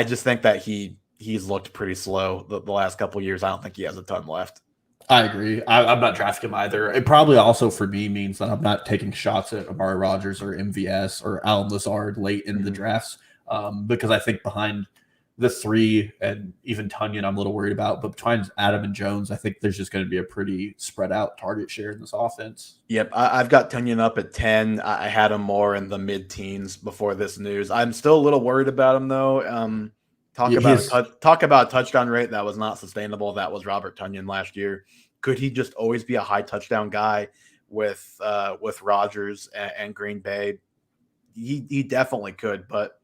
just think that he's looked pretty slow the last couple of years. I don't think he has a ton left. I agree. I'm not drafting him either. It probably also for me means that I'm not taking shots at Amari Rodgers or MVS or Alan Lazard late in the drafts because I think behind the three and even Tunyon, I'm a little worried about. But between Adam and Jones, I think there's just going to be a pretty spread out target share in this offense. Yep, I've got Tunyon up at 10. I had him more in the mid-teens before this news. I'm still a little worried about him, though. Talk about a touchdown rate that was not sustainable. That was Robert Tunyon last year. Could he just always be a high touchdown guy with Rodgers and Green Bay? He definitely could, but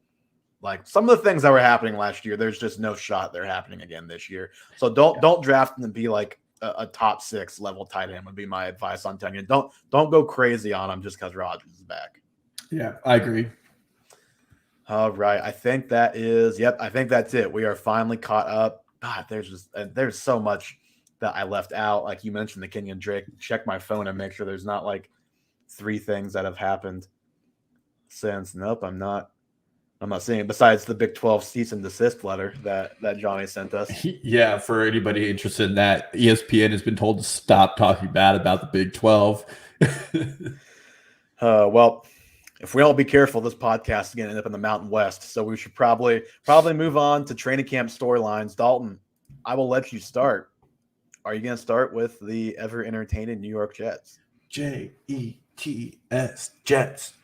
like some of the things that were happening last year, there's just no shot they're happening again this year. So don't draft him and be like a top 6 level tight end would be my advice on Tunyon. Don't go crazy on him just because Rodgers is back. Yeah, I agree. All right, I think that's it. We are finally caught up. God, there's so much that I left out. Like you mentioned, the Kenyon Drake. Check my phone and make sure there's not like 3 things that have happened since. Nope, I'm not seeing it besides the Big 12 cease and desist letter that Johnny sent us. Yeah, for anybody interested in that, ESPN has been told to stop talking bad about the Big 12. Well, if we don't be careful, this podcast is going to end up in the Mountain West. So we should probably move on to training camp storylines. Dalton, I will let you start. Are you going to start with the ever entertaining New York Jets? Jets,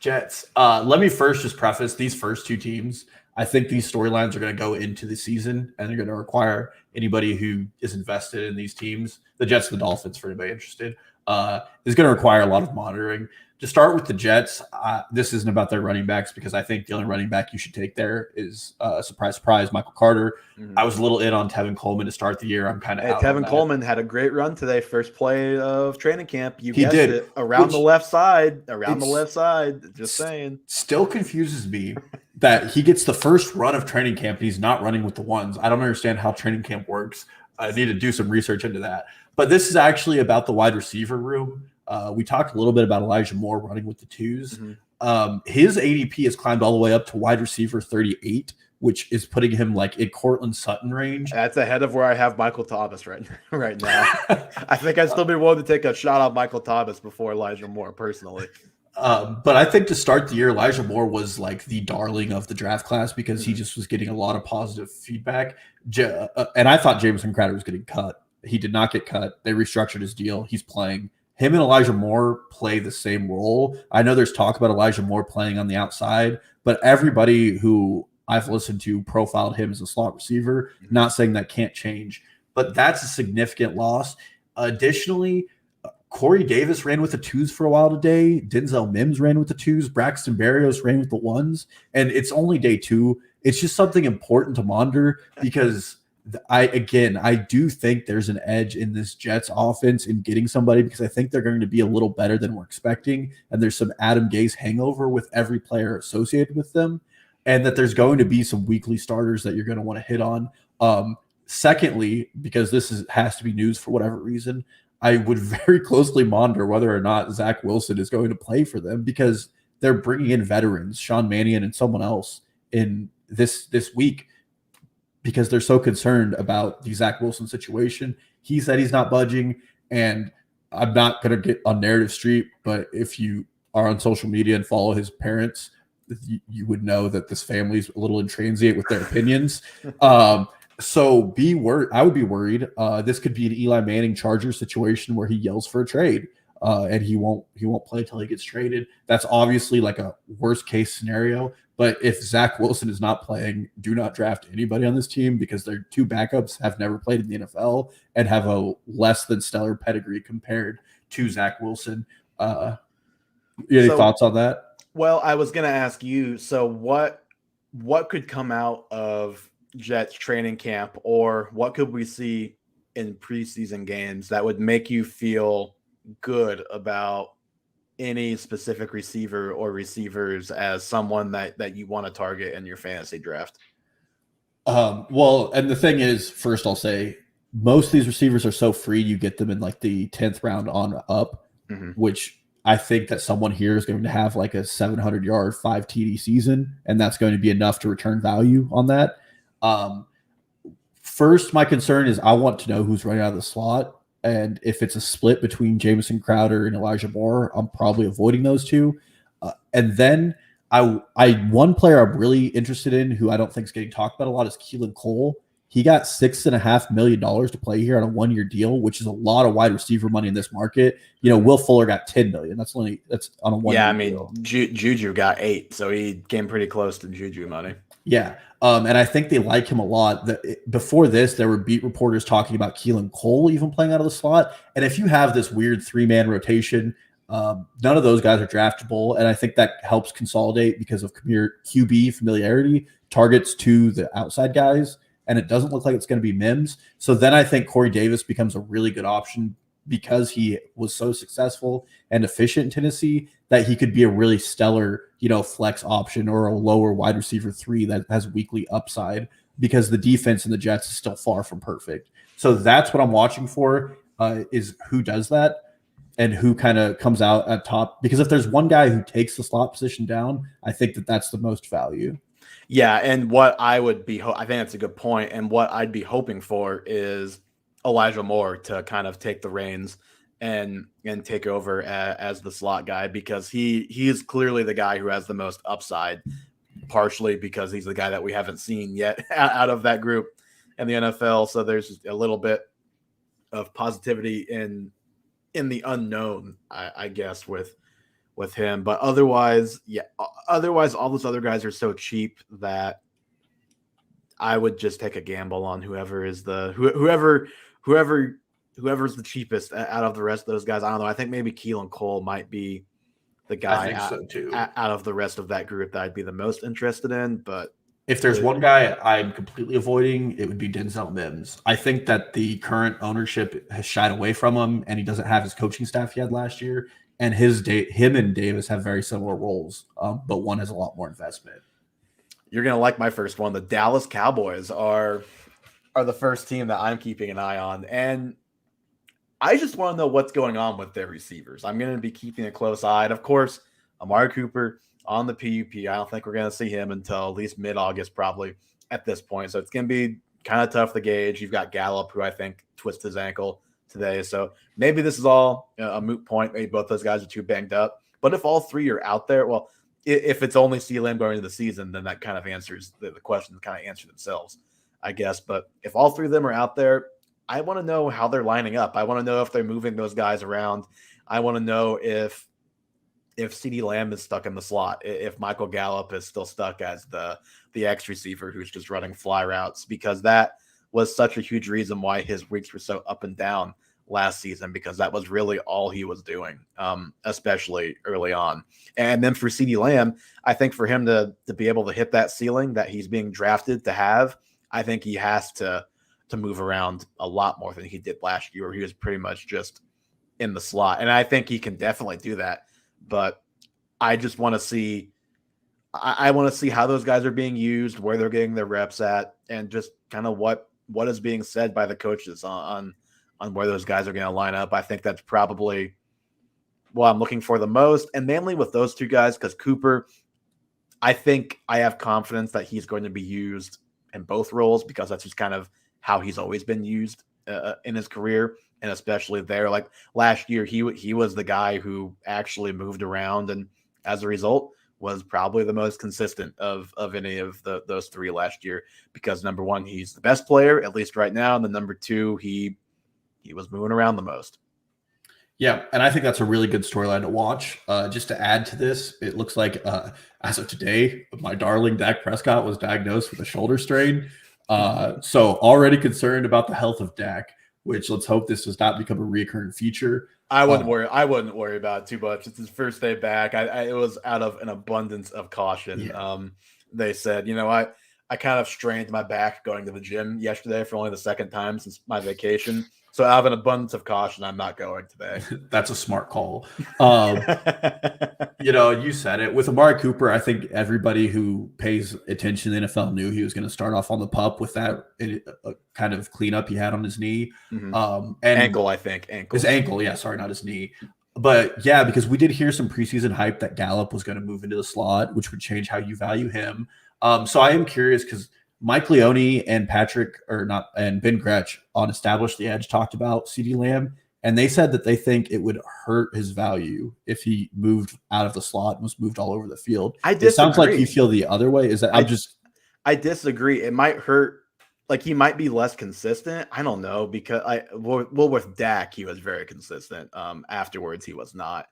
Jets. Let me first just preface these first 2 teams. I think these storylines are going to go into the season, and they're going to require anybody who is invested in these teams, the Jets and the Dolphins, for anybody interested, is going to require a lot of monitoring. To start with the Jets, this isn't about their running backs because I think the only running back you should take there is, surprise, Michael Carter. I was a little in on Tevin Coleman to start the year. I'm kind of Tevin Coleman had a great run today. First play of training camp. He guessed did. It. Around the left side. Just saying. Still confuses me that he gets the first run of training camp and he's not running with the ones. I don't understand how training camp works. I need to do some research into that. But this is actually about the wide receiver room. We talked a little bit about Elijah Moore running with the 2s. Mm-hmm. His ADP has climbed all the way up to wide receiver 38, which is putting him like in Cortland Sutton range. That's ahead of where I have Michael Thomas right now. I think I'd still be willing to take a shot on Michael Thomas before Elijah Moore personally. But I think to start the year, Elijah Moore was like the darling of the draft class because he just was getting a lot of positive feedback. And I thought Jamison Crowder was getting cut. He did not get cut. They restructured his deal. He's playing. Him and Elijah Moore play the same role. I know there's talk about Elijah Moore playing on the outside, but everybody who I've listened to profiled him as a slot receiver. Not saying that can't change, but that's a significant loss. Additionally, Corey Davis ran with the 2s for a while today. Denzel Mims ran with the 2s. Braxton Berrios ran with the 1s. And it's only day 2. It's just something important to monitor because I do think there's an edge in this Jets offense in getting somebody because I think they're going to be a little better than we're expecting. And there's some Adam Gase hangover with every player associated with them. And that there's going to be some weekly starters that you're going to want to hit on. Secondly, because has to be news for whatever reason, I would very closely monitor whether or not Zach Wilson is going to play for them because they're bringing in veterans, Sean Mannion and someone else in this week because they're so concerned about the Zach Wilson situation. He said he's not budging, and I'm not going to get on Narrative Street, but if you are on social media and follow his parents, you would know that this family's a little intransient with their opinions. So I would be worried. This could be an Eli Manning Chargers situation where he yells for a trade, and he won't play till he gets traded. That's obviously like a worst case scenario. But if Zach Wilson is not playing, do not draft anybody on this team because their 2 backups have never played in the NFL and have a less than stellar pedigree compared to Zach Wilson. Any thoughts on that? Well, I was going to ask you, so what could come out of Jets training camp, or what could we see in preseason games that would make you feel good about any specific receiver or receivers as someone that you want to target in your fantasy draft? Well, and the thing is, first I'll say most of these receivers are so free, you get them in like the 10th round on up, which I think that someone here is going to have like a 700-yard, 5 TD season, and that's going to be enough to return value on that. First, my concern is I want to know who's running out of the slot. And if it's a split between Jamison Crowder and Elijah Moore, I'm probably avoiding those 2. And then One player I'm really interested in who I don't think is getting talked about a lot is Keelan Cole. He got $6.5 million to play here on a 1-year deal, which is a lot of wide receiver money in this market. Will Fuller got $10 million. That's on a 1-year deal. Juju got 8, so he came pretty close to Juju money. Yeah. And I think they like him a lot. Before this, there were beat reporters talking about Keelan Cole even playing out of the slot. And if you have this weird 3-man rotation, none of those guys are draftable. And I think that helps consolidate because of QB familiarity, targets to the outside guys. And it doesn't look like it's going to be Mims. So then I think Corey Davis becomes a really good option because he was so successful and efficient in Tennessee that he could be a really stellar, flex option or a lower wide receiver 3 that has weekly upside because the defense in the Jets is still far from perfect. So that's what I'm watching for is who does that and who kind of comes out at top. Because if there's one guy who takes the slot position down, I think that's the most value. Yeah, and what I would be, I think that's a good point. And what I'd be hoping for is Elijah Moore to kind of take the reins and take over as the slot guy because he is clearly the guy who has the most upside, partially because he's the guy that we haven't seen yet out of that group in the NFL. So there's a little bit of positivity in the unknown, I guess, with him. But otherwise all those other guys are so cheap that I would just take a gamble on whoever's the cheapest out of the rest of those guys. I don't know. I think maybe Keelan Cole might be the guy out of the rest of that group that I'd be the most interested in. But if there's one guy I'm completely avoiding, it would be Denzel Mims. I think that the current ownership has shied away from him, and he doesn't have his coaching staff he had last year. And him and Davis have very similar roles, but one has a lot more investment. You're going to like my first one. The Dallas Cowboys are the first team that I'm keeping an eye on. And I just want to know what's going on with their receivers. I'm going to be keeping a close eye. And of course, Amari Cooper on the PUP. I don't think we're going to see him until at least mid-August probably at this point. So it's going to be kind of tough to gauge. You've got Gallup, who I think twisted his ankle today. So maybe this is all a moot point. Maybe both those guys are too banged up. But if all three are out there, well, if it's only CeeDee Lamb going into the season, then that kind of answers the questions kind of answer themselves, I guess. But if all three of them are out there, I want to know how they're lining up. I want to know if they're moving those guys around. I want to know if CeeDee Lamb is stuck in the slot, if Michael Gallup is still stuck as the X receiver who's just running fly routes, because that was such a huge reason why his weeks were so up and down last season, because that was really all he was doing, especially early on. And then for CeeDee Lamb, I think for him to be able to hit that ceiling that he's being drafted to have, I think he has to move around a lot more than he did last year, where he was pretty much just in the slot. And I think he can definitely do that. But I just want to see I want to see how those guys are being used, where they're getting their reps at, and just kind of what is being said by the coaches on where those guys are going to line up. I think that's probably what I'm looking for the most, and mainly with those two guys, because Cooper, I think I have confidence that he's going to be used in both roles, because that's just kind of how he's always been used in his career, and especially there. Like last year, he was the guy who actually moved around, and as a result, was probably the most consistent of any of those three last year, because number one, he's the best player, at least right now, and then number two, he was moving around the most. Yeah, and I think that's a really good storyline to watch. Just to add to this, it looks like as of today, my darling Dak Prescott was diagnosed with a shoulder strain. So already concerned about the health of Dak, which let's hope this does not become a recurring feature. I wouldn't worry about it too much. It's his first day back. It was out of an abundance of caution. Yeah. They said, I kind of strained my back going to the gym yesterday for only the second time since my vacation. So out of an abundance of caution, I'm not going today. That's a smart call. You said it. With Amari Cooper, I think everybody who pays attention to the NFL knew he was going to start off on the pup with that kind of cleanup he had on his knee. Mm-hmm. And ankle, I think. His ankle, yeah, sorry, not his knee. But yeah, because we did hear some preseason hype that Gallup was going to move into the slot, which would change how you value him. So I am curious because Mike Leone and Ben Gretch on Establish the Edge talked about CeeDee Lamb, and they said that they think it would hurt his value if he moved out of the slot and was moved all over the field. I disagree. It sounds like you feel the other way. Is that I disagree. It might hurt. Like, he might be less consistent. I don't know, because with Dak, he was very consistent. Afterwards, he was not.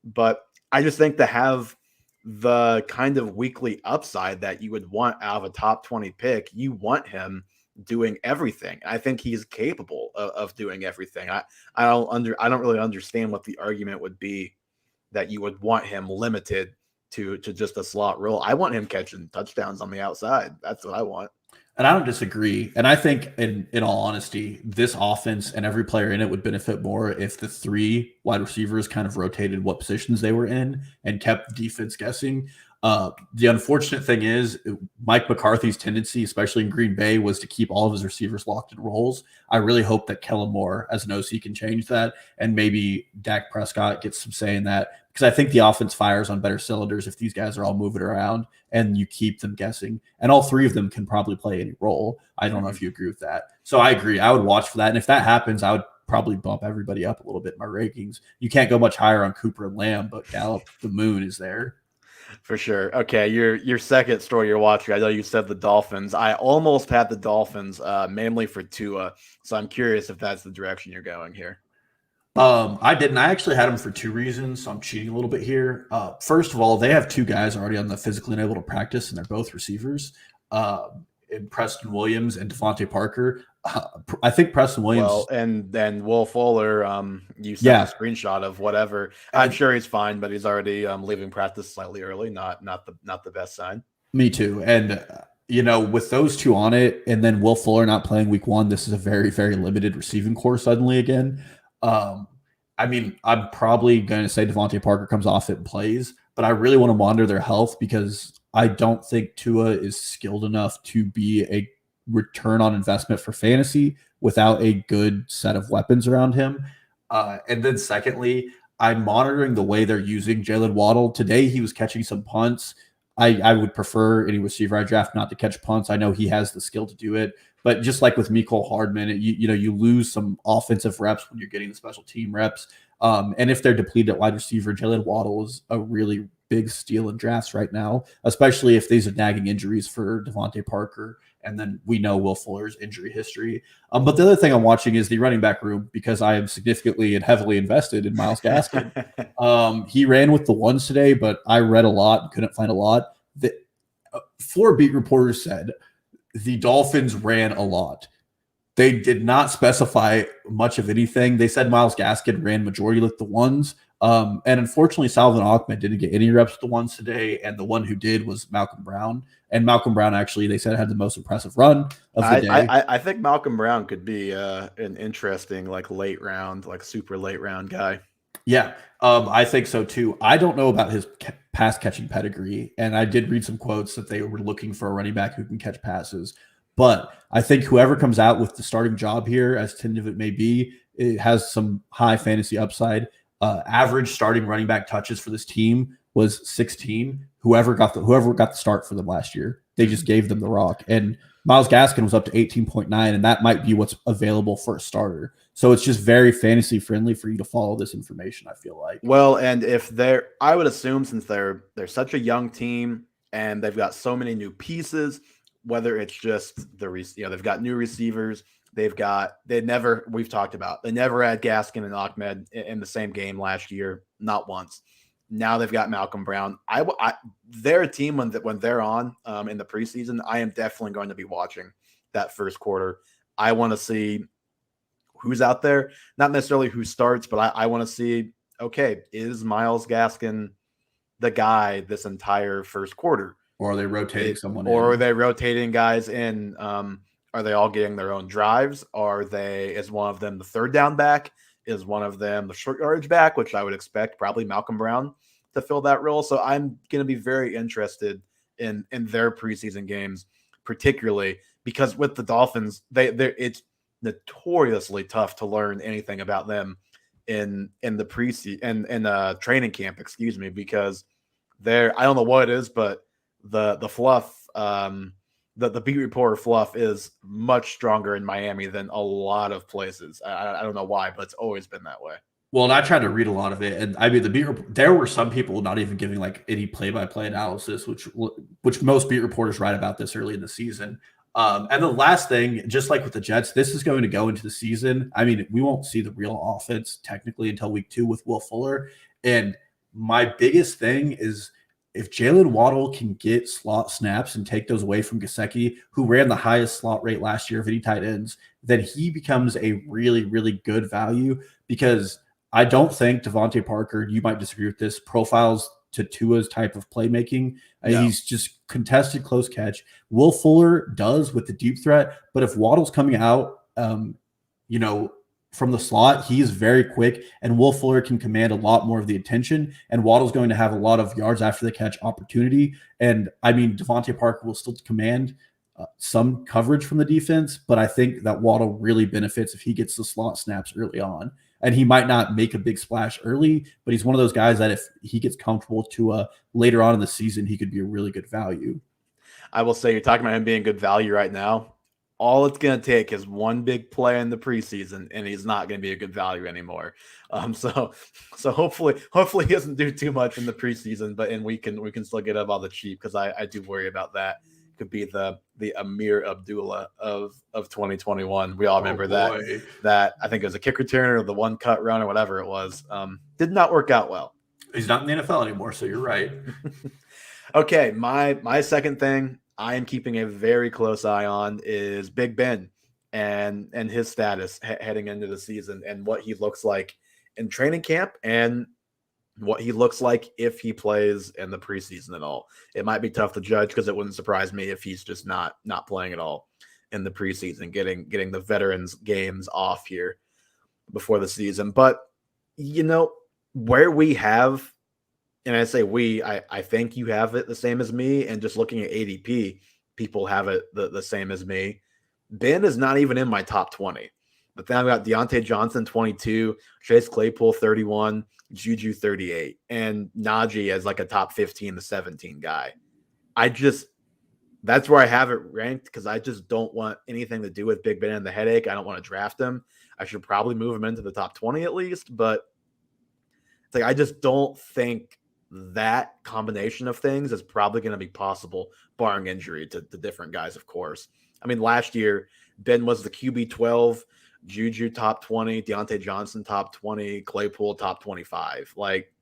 But I just think to have the kind of weekly upside that you would want out of a top 20 pick, you want him doing everything. I think he's capable of doing everything. I don't really understand what the argument would be that you would want him limited to just a slot role. I want him catching touchdowns on the outside. That's what I want. And I don't disagree. And I think, in all honesty, this offense and every player in it would benefit more if the 3 wide receivers kind of rotated what positions they were in and kept the defense guessing. The unfortunate thing is Mike McCarthy's tendency, especially in Green Bay, was to keep all of his receivers locked in roles. I really hope that Kellen Moore as an OC can change that, and maybe Dak Prescott gets some say in that, because I think the offense fires on better cylinders if these guys are all moving around and you keep them guessing. And all 3 of them can probably play any role. I don't know if you agree with that. So I agree. I would watch for that. And if that happens, I would probably bump everybody up a little bit in my rankings. You can't go much higher on Cooper and Lamb, but Gallup, the moon is there. For sure. Okay, your second story you're watching, I know you said the Dolphins. I almost had the Dolphins, mainly for Tua. So I'm curious if that's the direction you're going here. I didn't. I actually had them for 2 reasons, so I'm cheating a little bit here. First of all, they have 2 guys already on the physically unable to practice, and they're both receivers. In Preston Williams and Devontae Parker. I think Preston Williams. Well, and then Will Fuller, you sent a screenshot of whatever. I'm sure he's fine, but he's already leaving practice slightly early. Not the best sign. Me too. And with those 2 on it, and then Will Fuller not playing week 1, this is a very, very limited receiving core suddenly again. I'm probably going to say Devontae Parker comes off it and plays, but I really want to monitor their health because I don't think Tua is skilled enough to be a return on investment for fantasy without a good set of weapons around him. And then secondly, I'm monitoring the way they're using Jalen Waddle. Today, he was catching some punts. I would prefer any receiver I draft not to catch punts. I know he has the skill to do it. But just like with Mecole Hardman, you lose some offensive reps when you're getting the special team reps. And if they're depleted at wide receiver, Jalen Waddle is a really big steal in drafts right now, especially if these are nagging injuries for Devontae Parker. And then we know Will Fuller's injury history. But the other thing I'm watching is the running back room, because I am significantly and heavily invested in Myles Gaskin. He ran with the ones today, but I read a lot and couldn't find a lot. 4 beat reporters said the Dolphins ran a lot. They did not specify much of anything. They said Myles Gaskin ran majority with the ones. And unfortunately, Salvin Ahmed didn't get any reps with the ones today. And the one who did was Malcolm Brown. And Malcolm Brown, actually, they said had the most impressive run of the day. I think Malcolm Brown could be an interesting, late round, super late round guy. Yeah, I think so too. I don't know about his pass catching pedigree, and I did read some quotes that they were looking for a running back who can catch passes. But I think whoever comes out with the starting job here, as tentative it may be, it has some high fantasy upside. Average starting running back touches for this team was 16. Whoever got the start for them last year, they just gave them the rock. And Myles Gaskin was up to 18.9, and that might be what's available for a starter. So it's just very fantasy friendly for you to follow this information, I feel like. Well, and I would assume, since they're such a young team and they've got so many new pieces, whether it's just they've got new receivers, we've talked about, they never had Gaskin and Ahmed in the same game last year, not once. Now they've got Malcolm Brown. They're a team when they're on in the preseason. I am definitely going to be watching that first quarter. I want to see who's out there, not necessarily who starts, but I want to see, okay, is Myles Gaskin the guy this entire first quarter? Or are they rotating someone in? Or are they rotating guys in? Are they all getting their own drives? Is one of them the third down back? Is one of them the short yardage back, which I would expect probably Malcolm Brown to fill that role. So I'm going to be very interested in their preseason games, particularly because with the Dolphins, it's notoriously tough to learn anything about them in the preseason and training camp, because I don't know what it is, but the fluff the beat reporter fluff is much stronger in Miami than a lot of places. I don't know why, but it's always been that way. Well, and I tried to read a lot of it, and I mean, there were some people not even giving like any play-by-play analysis, which most beat reporters write about this early in the season. And the last thing, just like with the Jets, this is going to go into the season. I mean, we won't see the real offense technically until week 2 with Will Fuller. And my biggest thing is if Jalen Waddle can get slot snaps and take those away from Gesicki, who ran the highest slot rate last year of any tight ends, then he becomes a really, really good value because I don't think Devontae Parker, you might disagree with this, profiles to Tua's type of playmaking. No. He's just contested close catch. Will Fuller does with the deep threat, but if Waddle's coming out, from the slot, he's very quick, and Will Fuller can command a lot more of the attention, and Waddle's going to have a lot of yards after the catch opportunity. And I mean, Devontae Parker will still command some coverage from the defense, but I think that Waddle really benefits if he gets the slot snaps early on. And he might not make a big splash early, but he's one of those guys that if he gets comfortable to later on in the season, he could be a really good value. I will say, you're talking about him being good value right now. All it's going to take is one big play in the preseason, and he's not going to be a good value anymore. So hopefully he doesn't do too much in the preseason, and we can still get him on the cheap, because I do worry about that. Could be the Amir Abdullah of 2021. We all remember that I think it was a kick return or the one cut run or whatever it was. Did not work out well. He's not in the NFL anymore, so you're right. Okay, my second thing I am keeping a very close eye on is Big Ben and his status heading into the season, and what he looks like in training camp and what he looks like if he plays in the preseason at all. It might be tough to judge, because it wouldn't surprise me if he's just not playing at all in the preseason, getting the veterans games off here before the season. But where we have, and I say I think you have it the same as me, and just looking at ADP, people have it the same as me. Ben is not even in my top 20. But then I've got Deontay Johnson, 22, Chase Claypool, 31, Juju, 38, and Najee as like a top 15 to 17 guy. That's where I have it ranked, because I just don't want anything to do with Big Ben and the headache. I don't want to draft him. I should probably move him into the top 20 at least, but it's like I just don't think that combination of things is probably going to be possible, barring injury to different guys, of course. I mean, last year, Ben was the QB 12, Juju top 20, Deontay Johnson top 20, Claypool top 25. Like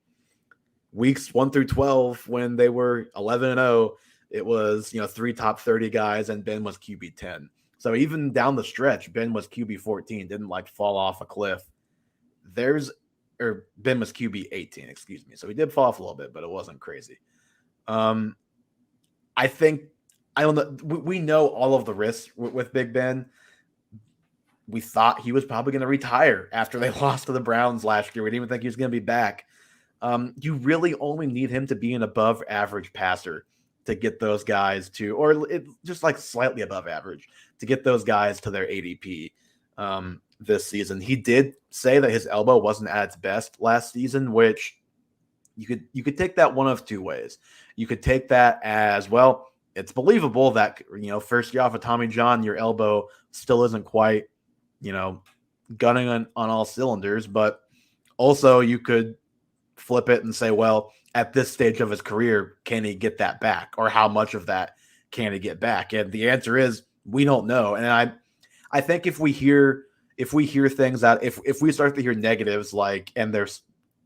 weeks 1 through 12, when they were 11-0, it was 3 top 30 guys, and Ben was QB 10. So even down the stretch, Ben was QB 14, didn't like fall off a cliff. Ben was QB 18, excuse me. So he did fall off a little bit, but it wasn't crazy. I don't know. We know all of the risks with Big Ben. We thought he was probably going to retire after they lost to the Browns last year. We didn't even think he was going to be back. You really only need him to be an above average passer to get those guys to, or just like slightly above average, to get those guys to their ADP this season. He did say that his elbow wasn't at its best last season, which you could take that one of two ways. You could take that as, well, it's believable that, first year off of Tommy John, your elbow still isn't quite, gunning on all cylinders. But also you could flip it and say, well, at this stage of his career, can he get that back? Or how much of that can he get back? And the answer is, we don't know. And I think if we hear things out, if we start to hear negatives, like, and they're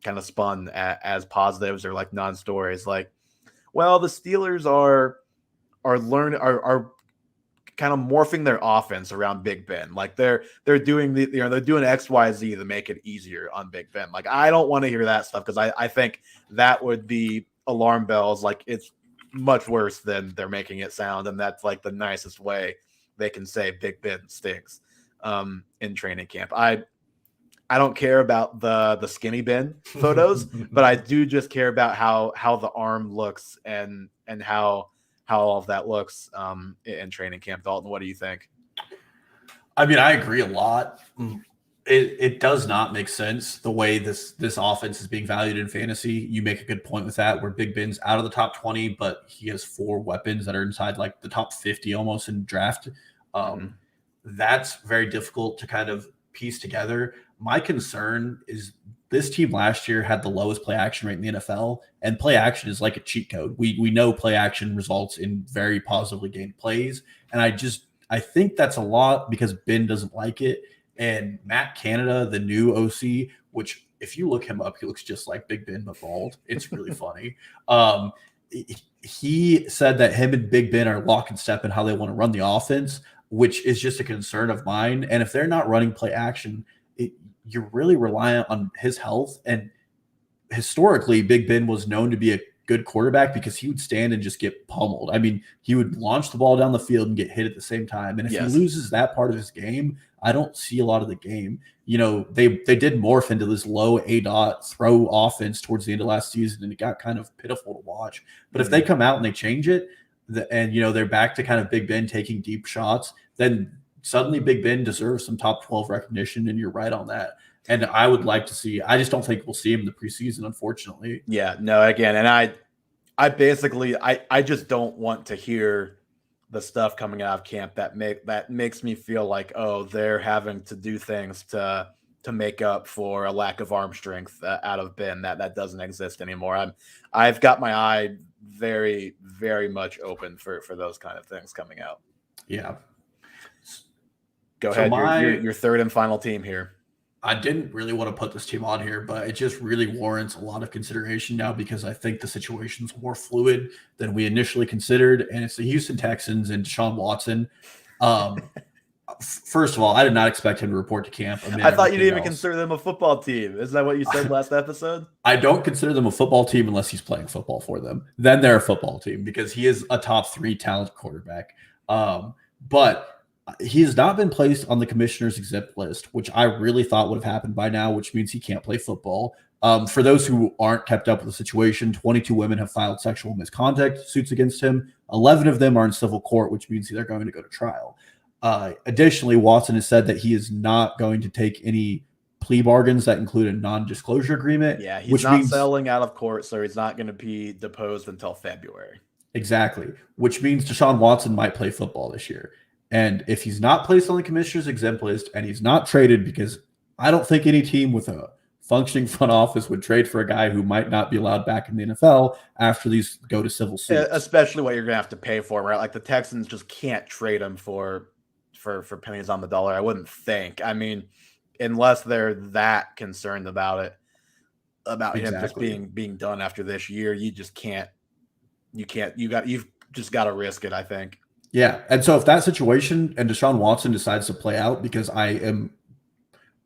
kind of spun as positives or like non-stories, like, well, the Steelers are kind of morphing their offense around Big Ben. Like they're doing they're doing XYZ to make it easier on Big Ben. Like, I don't want to hear that stuff, because I think that would be alarm bells. Like, it's much worse than they're making it sound, and that's like the nicest way they can say Big Ben stinks in training camp. I don't care about the skinny Ben photos, but I do just care about how the arm looks and how all of that looks in training camp. Dalton, what do you think? I mean, I agree a lot. It does not make sense the way this offense is being valued in fantasy. You make a good point with that, where Big Ben's out of the top 20, but he has 4 weapons that are inside like the top 50 almost in draft. That's very difficult to kind of piece together. My concern is this team last year had the lowest play action rate in the NFL, and play action is like a cheat code. We know play action results in very positively gained plays, and I think that's a lot because Ben doesn't like it. And Matt Canada, the new OC, which if you look him up, he looks just like Big Ben but bald. It's really funny. He said that him and Big Ben are lock and step in how they want to run the offense, which is just a concern of mine. And if they're not running play action, you're really reliant on his health. And historically, Big Ben was known to be a good quarterback because he would stand and just get pummeled. I mean, he would launch the ball down the field and get hit at the same time. And if he loses that part of his game, I don't see a lot of the game. You know, they did morph into this low A-dot throw offense towards the end of last season, and it got kind of pitiful to watch. But if they come out and they change it, and, you know, they're back to kind of Big Ben taking deep shots, then suddenly Big Ben deserves some top 12 recognition, and you're right on that. And I would like to see – I just don't think we'll see him in the preseason, unfortunately. Yeah, no, again, and I basically I just don't want to hear the stuff coming out of camp that makes me feel like, oh, they're having to do things to make up for a lack of arm strength out of Ben that doesn't exist anymore. I've got my eye very, very much open for those kind of things coming out. Yeah. Go ahead. Your third and final team here. I didn't really want to put this team on here, but it just really warrants a lot of consideration now because I think the situation's more fluid than we initially considered, and it's the Houston Texans and Deshaun Watson. First of all, I did not expect him to report to camp. I thought you didn't even consider them a football team. Isn't that what you said last episode? I don't consider them a football team unless he's playing football for them. Then they're a football team because he is a top 3 talent quarterback. But he has not been placed on the commissioner's exempt list, which I really thought would have happened by now, which means he can't play football. For those who aren't kept up with the situation, 22 women have filed sexual misconduct suits against him. 11 of them are in civil court, which means they're going to go to trial. Additionally, Watson has said that he is not going to take any plea bargains that include a non-disclosure agreement. Yeah, he's not selling out of court, so he's not going to be deposed until February. Exactly, which means Deshaun Watson might play football this year. And if he's not placed on the commissioner's exempt list and he's not traded, because I don't think any team with a functioning front office would trade for a guy who might not be allowed back in the NFL after these go to civil suits. Especially what you're going to have to pay for, right? Like the Texans just can't trade him for pennies on the dollar, I wouldn't think. I mean, unless they're that concerned about it, him just being done after this year, you just can't. You've just got to risk it, I think. Yeah, and so if that situation and Deshaun Watson decides to play out, because I am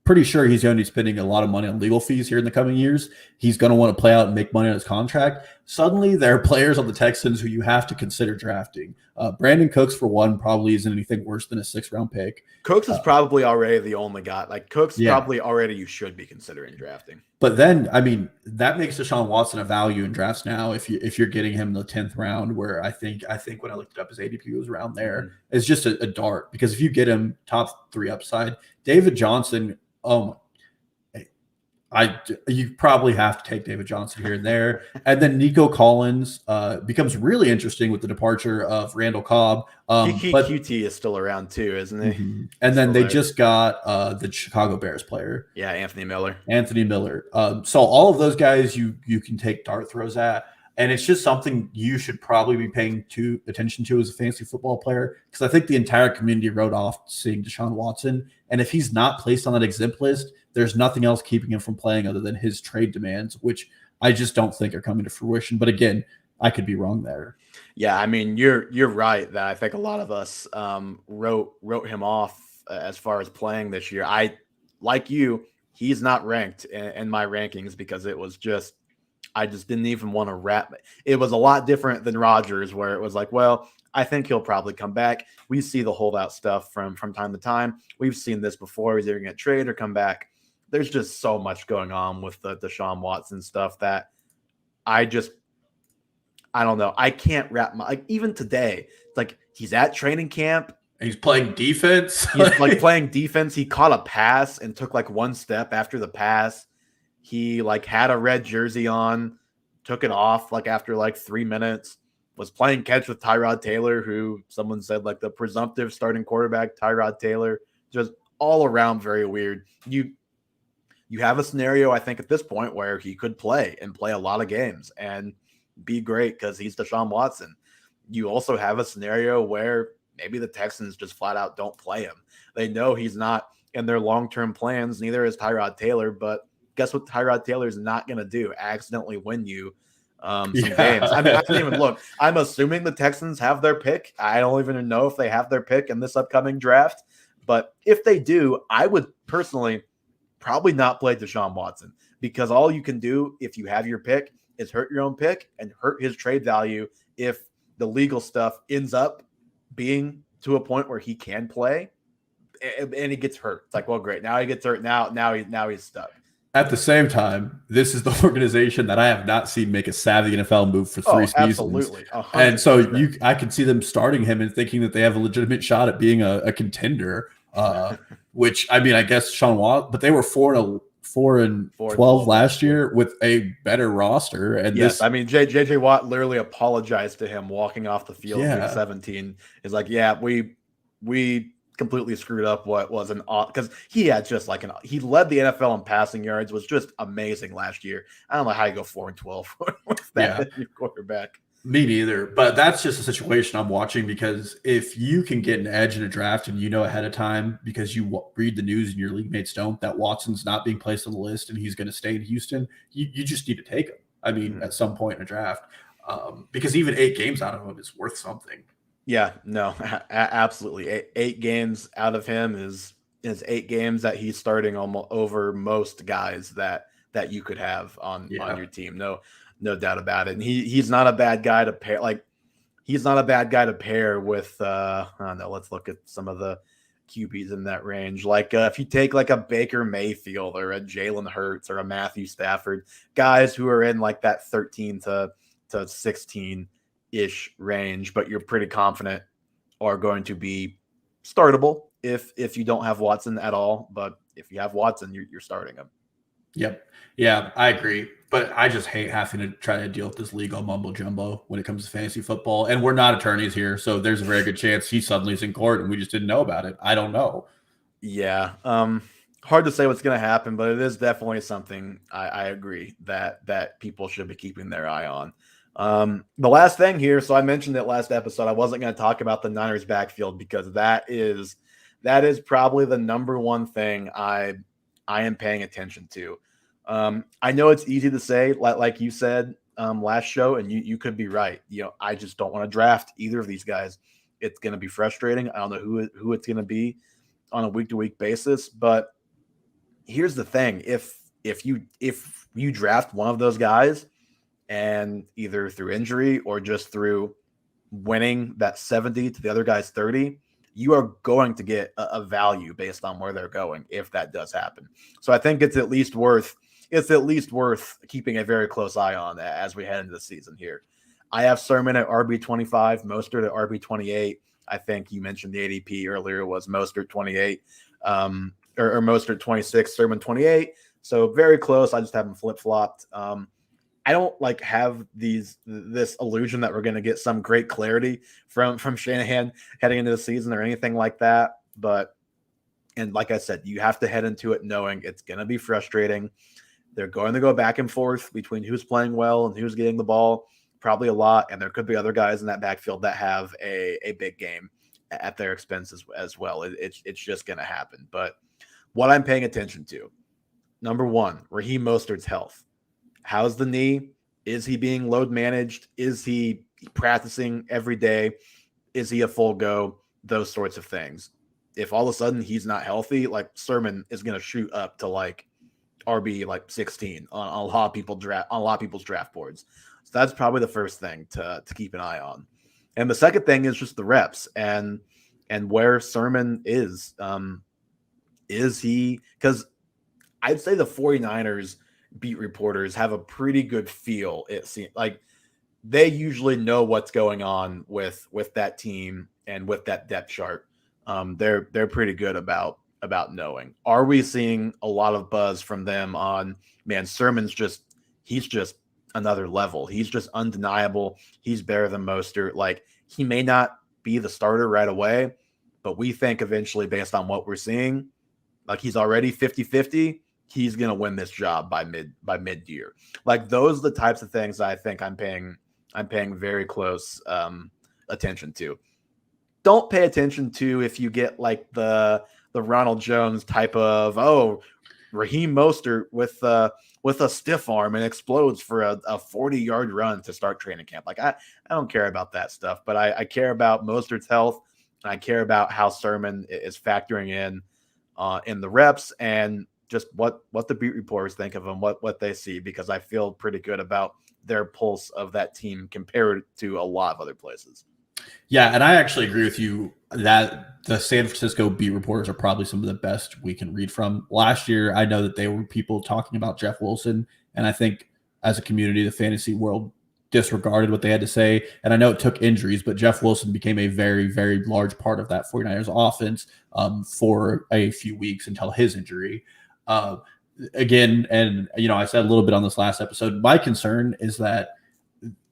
pretty sure he's going to be spending a lot of money on legal fees here in the coming years, he's going to want to play out and make money on his contract. Suddenly, there are players on the Texans who you have to consider drafting. Brandon Cooks, for one, probably isn't anything worse than a 6th-round pick. Cooks is probably already the only guy. Like Cooks, probably already you should be considering drafting. But then, I mean, that makes Deshaun Watson a value in drafts now. If you're getting him in the 10th round, where I think when I looked it up, his ADP was around there. Mm-hmm. It's just a dart, because if you get him top 3 upside, David Johnson. You probably have to take David Johnson here and there. And then Nico Collins becomes really interesting with the departure of Randall Cobb. But QT is still around too, isn't he? Mm-hmm. And then they just got the Chicago Bears player. Yeah, Anthony Miller. So all of those guys you can take dart throws at. And it's just something you should probably be paying attention to as a fantasy football player, because I think the entire community wrote off seeing Deshaun Watson. And if he's not placed on that exempt list, there's nothing else keeping him from playing other than his trade demands, which I just don't think are coming to fruition. But again, I could be wrong there. Yeah, I mean, you're right that I think a lot of us wrote him off as far as playing this year. Like you, he's not ranked in my rankings because I just didn't even want to wrap it. It was a lot different than Rodgers, where it was like, well, I think he'll probably come back. We see the holdout stuff from time to time. We've seen this before. He's either going to trade or come back. There's just so much going on with the Deshaun Watson stuff that I don't know. I can't wrap even today, it's like he's at training camp He's playing defense. He's like playing defense. He caught a pass and took like one step after the pass. He like had a red jersey on, took it off like after like 3 minutes, was playing catch with Tyrod Taylor, who someone said like the presumptive starting quarterback, Tyrod Taylor. Just all around very weird. You have a scenario, I think, at this point where he could play and play a lot of games and be great because he's Deshaun Watson. You also have a scenario where maybe the Texans just flat out don't play him. They know he's not in their long-term plans. Neither is Tyrod Taylor, but guess what Tyrod Taylor is not going to do? Accidentally win you some games. I mean, I didn't even look. I'm assuming the Texans have their pick. I don't even know if they have their pick in this upcoming draft. But if they do, I would personally probably not play Deshaun Watson because all you can do if you have your pick is hurt your own pick and hurt his trade value if the legal stuff ends up being to a point where he can play and he gets hurt. It's like, well, great. Now he gets hurt. Now he's stuck. At the same time, this is the organization that I have not seen make a savvy NFL move for 3 seasons. Absolutely. 100%. And so I could see them starting him and thinking that they have a legitimate shot at being a contender, which, I mean, I guess Sean Watt, but they were 4-12 last year with a better roster. And yes, I mean, JJ Watt literally apologized to him walking off the field in week 17. Is like, yeah, we completely screwed up what was an because he had just like he led the NFL in passing yards, was just amazing last year. I don't know how you go 4-12 with that new quarterback. Me neither, but that's just a situation I'm watching because if you can get an edge in a draft and you know ahead of time because you read the news and your league mates don't that Watson's not being placed on the list and he's going to stay in Houston, you just need to take him. I mean, at some point in a draft, because even 8 games out of him is worth something. Yeah, no, absolutely. 8 games out of him is 8 games that he's starting almost over most guys that you could have on your team. No doubt about it. And he's not a bad guy to pair. Like he's not a bad guy to pair with. I don't know. Let's look at some of the QBs in that range. Like if you take like a Baker Mayfield or a Jalen Hurts or a Matthew Stafford, guys who are in like that 13 to 16 ish range, but you're pretty confident are going to be startable if you don't have Watson at all. But if you have Watson, you're starting him. Yep. Yeah, I agree. But I just hate having to try to deal with this legal mumbo jumbo when it comes to fantasy football. And we're not attorneys here, so there's a very good chance he suddenly is in court and we just didn't know about it. I don't know. Yeah. Hard to say what's going to happen, but it is definitely something I agree that people should be keeping their eye on. The last thing here, so I mentioned it last episode, I wasn't going to talk about the Niners backfield because that is probably the number one thing I am paying attention to. I know it's easy to say, like you said last show, and you could be right. You know, I just don't want to draft either of these guys. It's going to be frustrating. I don't know who it's going to be on a week-to-week basis, but here's the thing: if you draft one of those guys, and either through injury or just through winning that 70 to the other guy's 30, you are going to get a value based on where they're going if that does happen. So I think it's at least worth keeping a very close eye on as we head into the season here. I have Sermon at RB25, Mostert at RB28. I think you mentioned the ADP earlier was Mostert 28, or Mostert 26, Sermon 28. So very close. I just have them flip-flopped. I don't like have this illusion that we're going to get some great clarity from Shanahan heading into the season or anything like that. But, and like I said, you have to head into it knowing it's going to be frustrating. They're going to go back and forth between who's playing well and who's getting the ball, probably a lot. And there could be other guys in that backfield that have a big game at their expense as well. It's just going to happen. But what I'm paying attention to, number one, Raheem Mostert's health. How's the knee? Is he being load managed? Is he practicing every day? Is he a full go? Those sorts of things. If all of a sudden he's not healthy, like Sermon is going to shoot up to like RB like 16 on a lot of people's draft boards. So that's probably the first thing to keep an eye on. And the second thing is just the reps and where Sermon is. Is he, because I'd say the 49ers beat reporters have a pretty good feel. It seems like they usually know what's going on with that team and with that depth chart. they're pretty good about knowing. Are we seeing a lot of buzz from them on, man, Sermon's he's just another level. He's just undeniable. He's better than Mostert. Like, he may not be the starter right away, but we think eventually, based on what we're seeing, like, he's already 50-50. He's going to win this job by mid-year. Like, those are the types of things I think I'm paying very close attention to. Don't pay attention to if you get like the Ronald Jones type of, oh, Raheem Mostert with a stiff arm and explodes for a 40-yard run to start training camp. Like, I don't care about that stuff, but I care about Mostert's health, and I care about how Sermon is factoring in the reps and just what the beat reporters think of him, what they see, because I feel pretty good about their pulse of that team compared to a lot of other places. Yeah, and I actually agree with you that the San Francisco beat reporters are probably some of the best we can read from. Last year, I know that they were people talking about Jeff Wilson, and I think as a community, the fantasy world disregarded what they had to say. And I know it took injuries, but Jeff Wilson became a very, very large part of that 49ers offense for a few weeks until his injury. Again, and I said a little bit on this last episode, my concern is that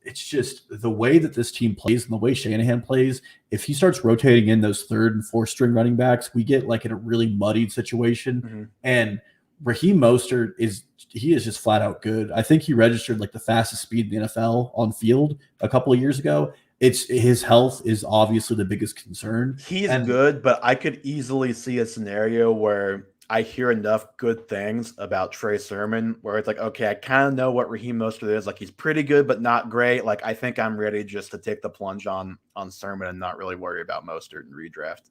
it's just the way that this team plays and the way Shanahan plays. If he starts rotating in those third and fourth string running backs, we get like in a really muddied situation. Mm-hmm. And Raheem Mostert is just flat out good. I think he registered like the fastest speed in the NFL on field a couple of years ago. It's his health is obviously the biggest concern. He's good, but I could easily see a scenario where I hear enough good things about Trey Sermon where it's like, okay, I kind of know what Raheem Mostert is. Like, he's pretty good, but not great. Like, I think I'm ready just to take the plunge on Sermon and not really worry about Mostert and redraft.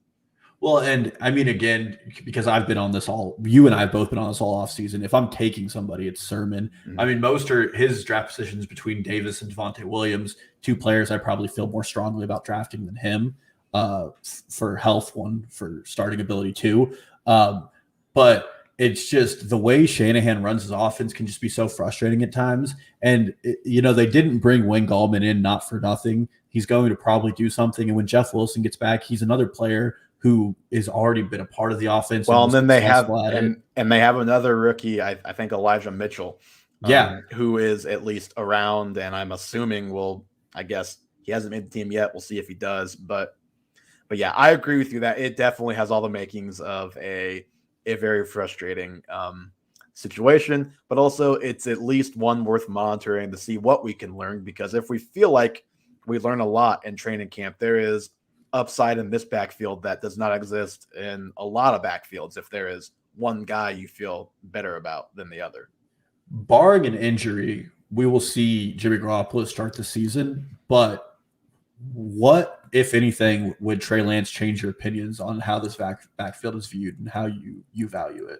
Well, and I mean, again, because I've been on this you and I have both been on this all offseason. If I'm taking somebody, it's Sermon. Mm-hmm. I mean, Mostert, his draft positions between Davis and Devontae Williams, two players I probably feel more strongly about drafting than him for health, one for starting ability, two. But it's just the way Shanahan runs his offense can just be so frustrating at times. And, they didn't bring Wayne Gallman in not for nothing. He's going to probably do something. And when Jeff Wilson gets back, he's another player who has already been a part of the offense. Well, and then they have and they have another rookie, I think Elijah Mitchell, who is at least around, and I'm assuming I guess he hasn't made the team yet. We'll see if he does. But yeah, I agree with you that it definitely has all the makings of a very frustrating situation, but also it's at least one worth monitoring to see what we can learn, because if we feel like we learn a lot in training camp, there is upside in this backfield that does not exist in a lot of backfields if there is one guy you feel better about than the other. Barring an injury, we will see Jimmy Garoppolo start the season, but what, if anything, would Trey Lance change your opinions on how this backfield is viewed and how you value it?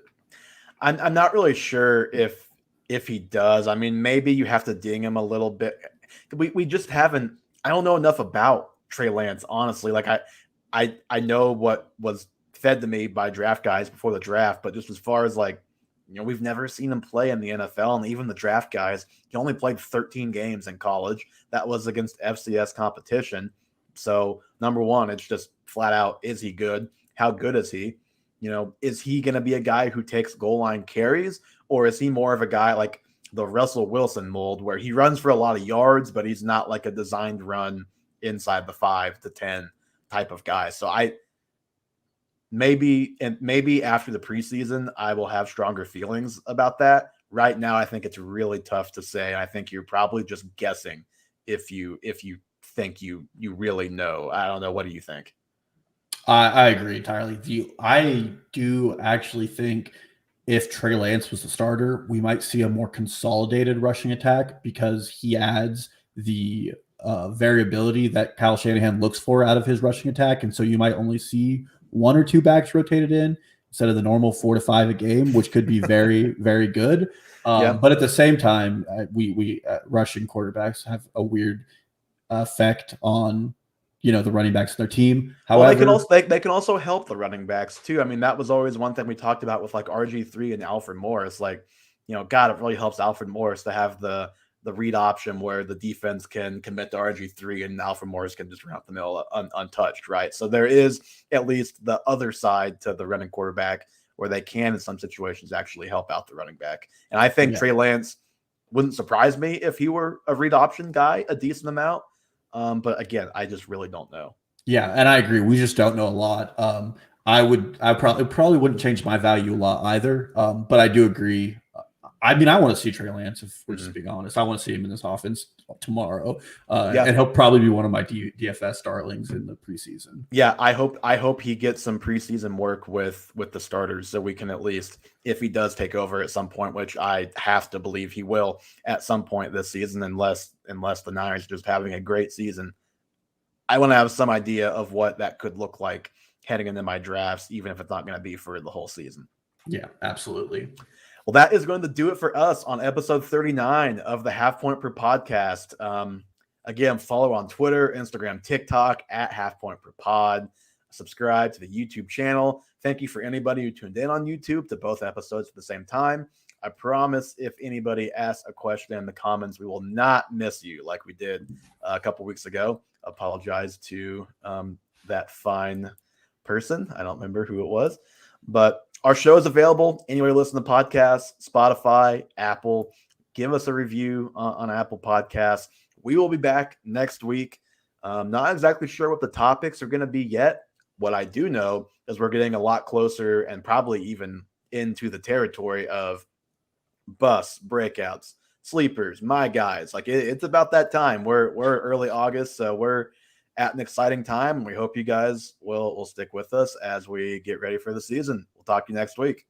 I'm not really sure if he does. I mean, maybe you have to ding him a little bit. We just haven't. I don't know enough about Trey Lance, honestly. Like, I know what was fed to me by draft guys before the draft, but just as far as like, we've never seen him play in the NFL, and even the draft guys, he only played 13 games in college. That was against FCS competition. So number one, it's just flat out, is he good? How good is he? Is he going to be a guy who takes goal line carries, or is he more of a guy like the Russell Wilson mold where he runs for a lot of yards, but he's not like a designed run inside the 5 to 10 type of guy. So maybe after the preseason, I will have stronger feelings about that. Right now, I think it's really tough to say. I think you're probably just guessing if you think you really know. I don't know. What do you think? I agree entirely. I do actually think if Trey Lance was the starter, we might see a more consolidated rushing attack because he adds the variability that Kyle Shanahan looks for out of his rushing attack. And so you might only see one or two backs rotated in instead of the normal 4 to 5 a game, which could be very, very good. But at the same time, we rushing quarterbacks have a weird effect on, the running backs in their team. However, they can also help the running backs too. I mean, that was always one thing we talked about with like RG3 and Alfred Morris. Like, God, it really helps Alfred Morris to have the the read option where the defense can commit to RG3 and Alfred Morris can just run up the middle untouched, right? So there is at least the other side to the running quarterback where they can, in some situations, actually help out the running back. And I think Trey Lance wouldn't surprise me if he were a read option guy a decent amount. But again, I just really don't know. Yeah, and I agree. We just don't know a lot. I probably wouldn't change my value a lot either. But I do agree. I mean, I want to see Trey Lance, if we're just being honest. I want to see him in this offense tomorrow. And he'll probably be one of my DFS darlings in the preseason. Yeah, I hope he gets some preseason work with the starters so we can at least, if he does take over at some point, which I have to believe he will at some point this season, unless the Niners are just having a great season, I want to have some idea of what that could look like heading into my drafts, even if it's not going to be for the whole season. Yeah, absolutely. Well, that is going to do it for us on episode 39 of the Half Point Per podcast. Again, follow on Twitter, Instagram, TikTok at Half Point Per Pod. Subscribe to the YouTube channel. Thank you for anybody who tuned in on YouTube to both episodes at the same time. I promise if anybody asks a question in the comments, we will not miss you like we did a couple weeks ago. Apologize to that fine person. I don't remember who it was, but our show is available anywhere you listen to podcasts, Spotify, Apple. Give us a review on Apple Podcasts. We will be back next week. Not exactly sure what the topics are going to be yet. What I do know is we're getting a lot closer and probably even into the territory of busts, breakouts, sleepers, my guys. Like it's about that time. We're early August, so we're at an exciting time. We hope you guys will stick with us as we get ready for the season. We'll talk to you next week.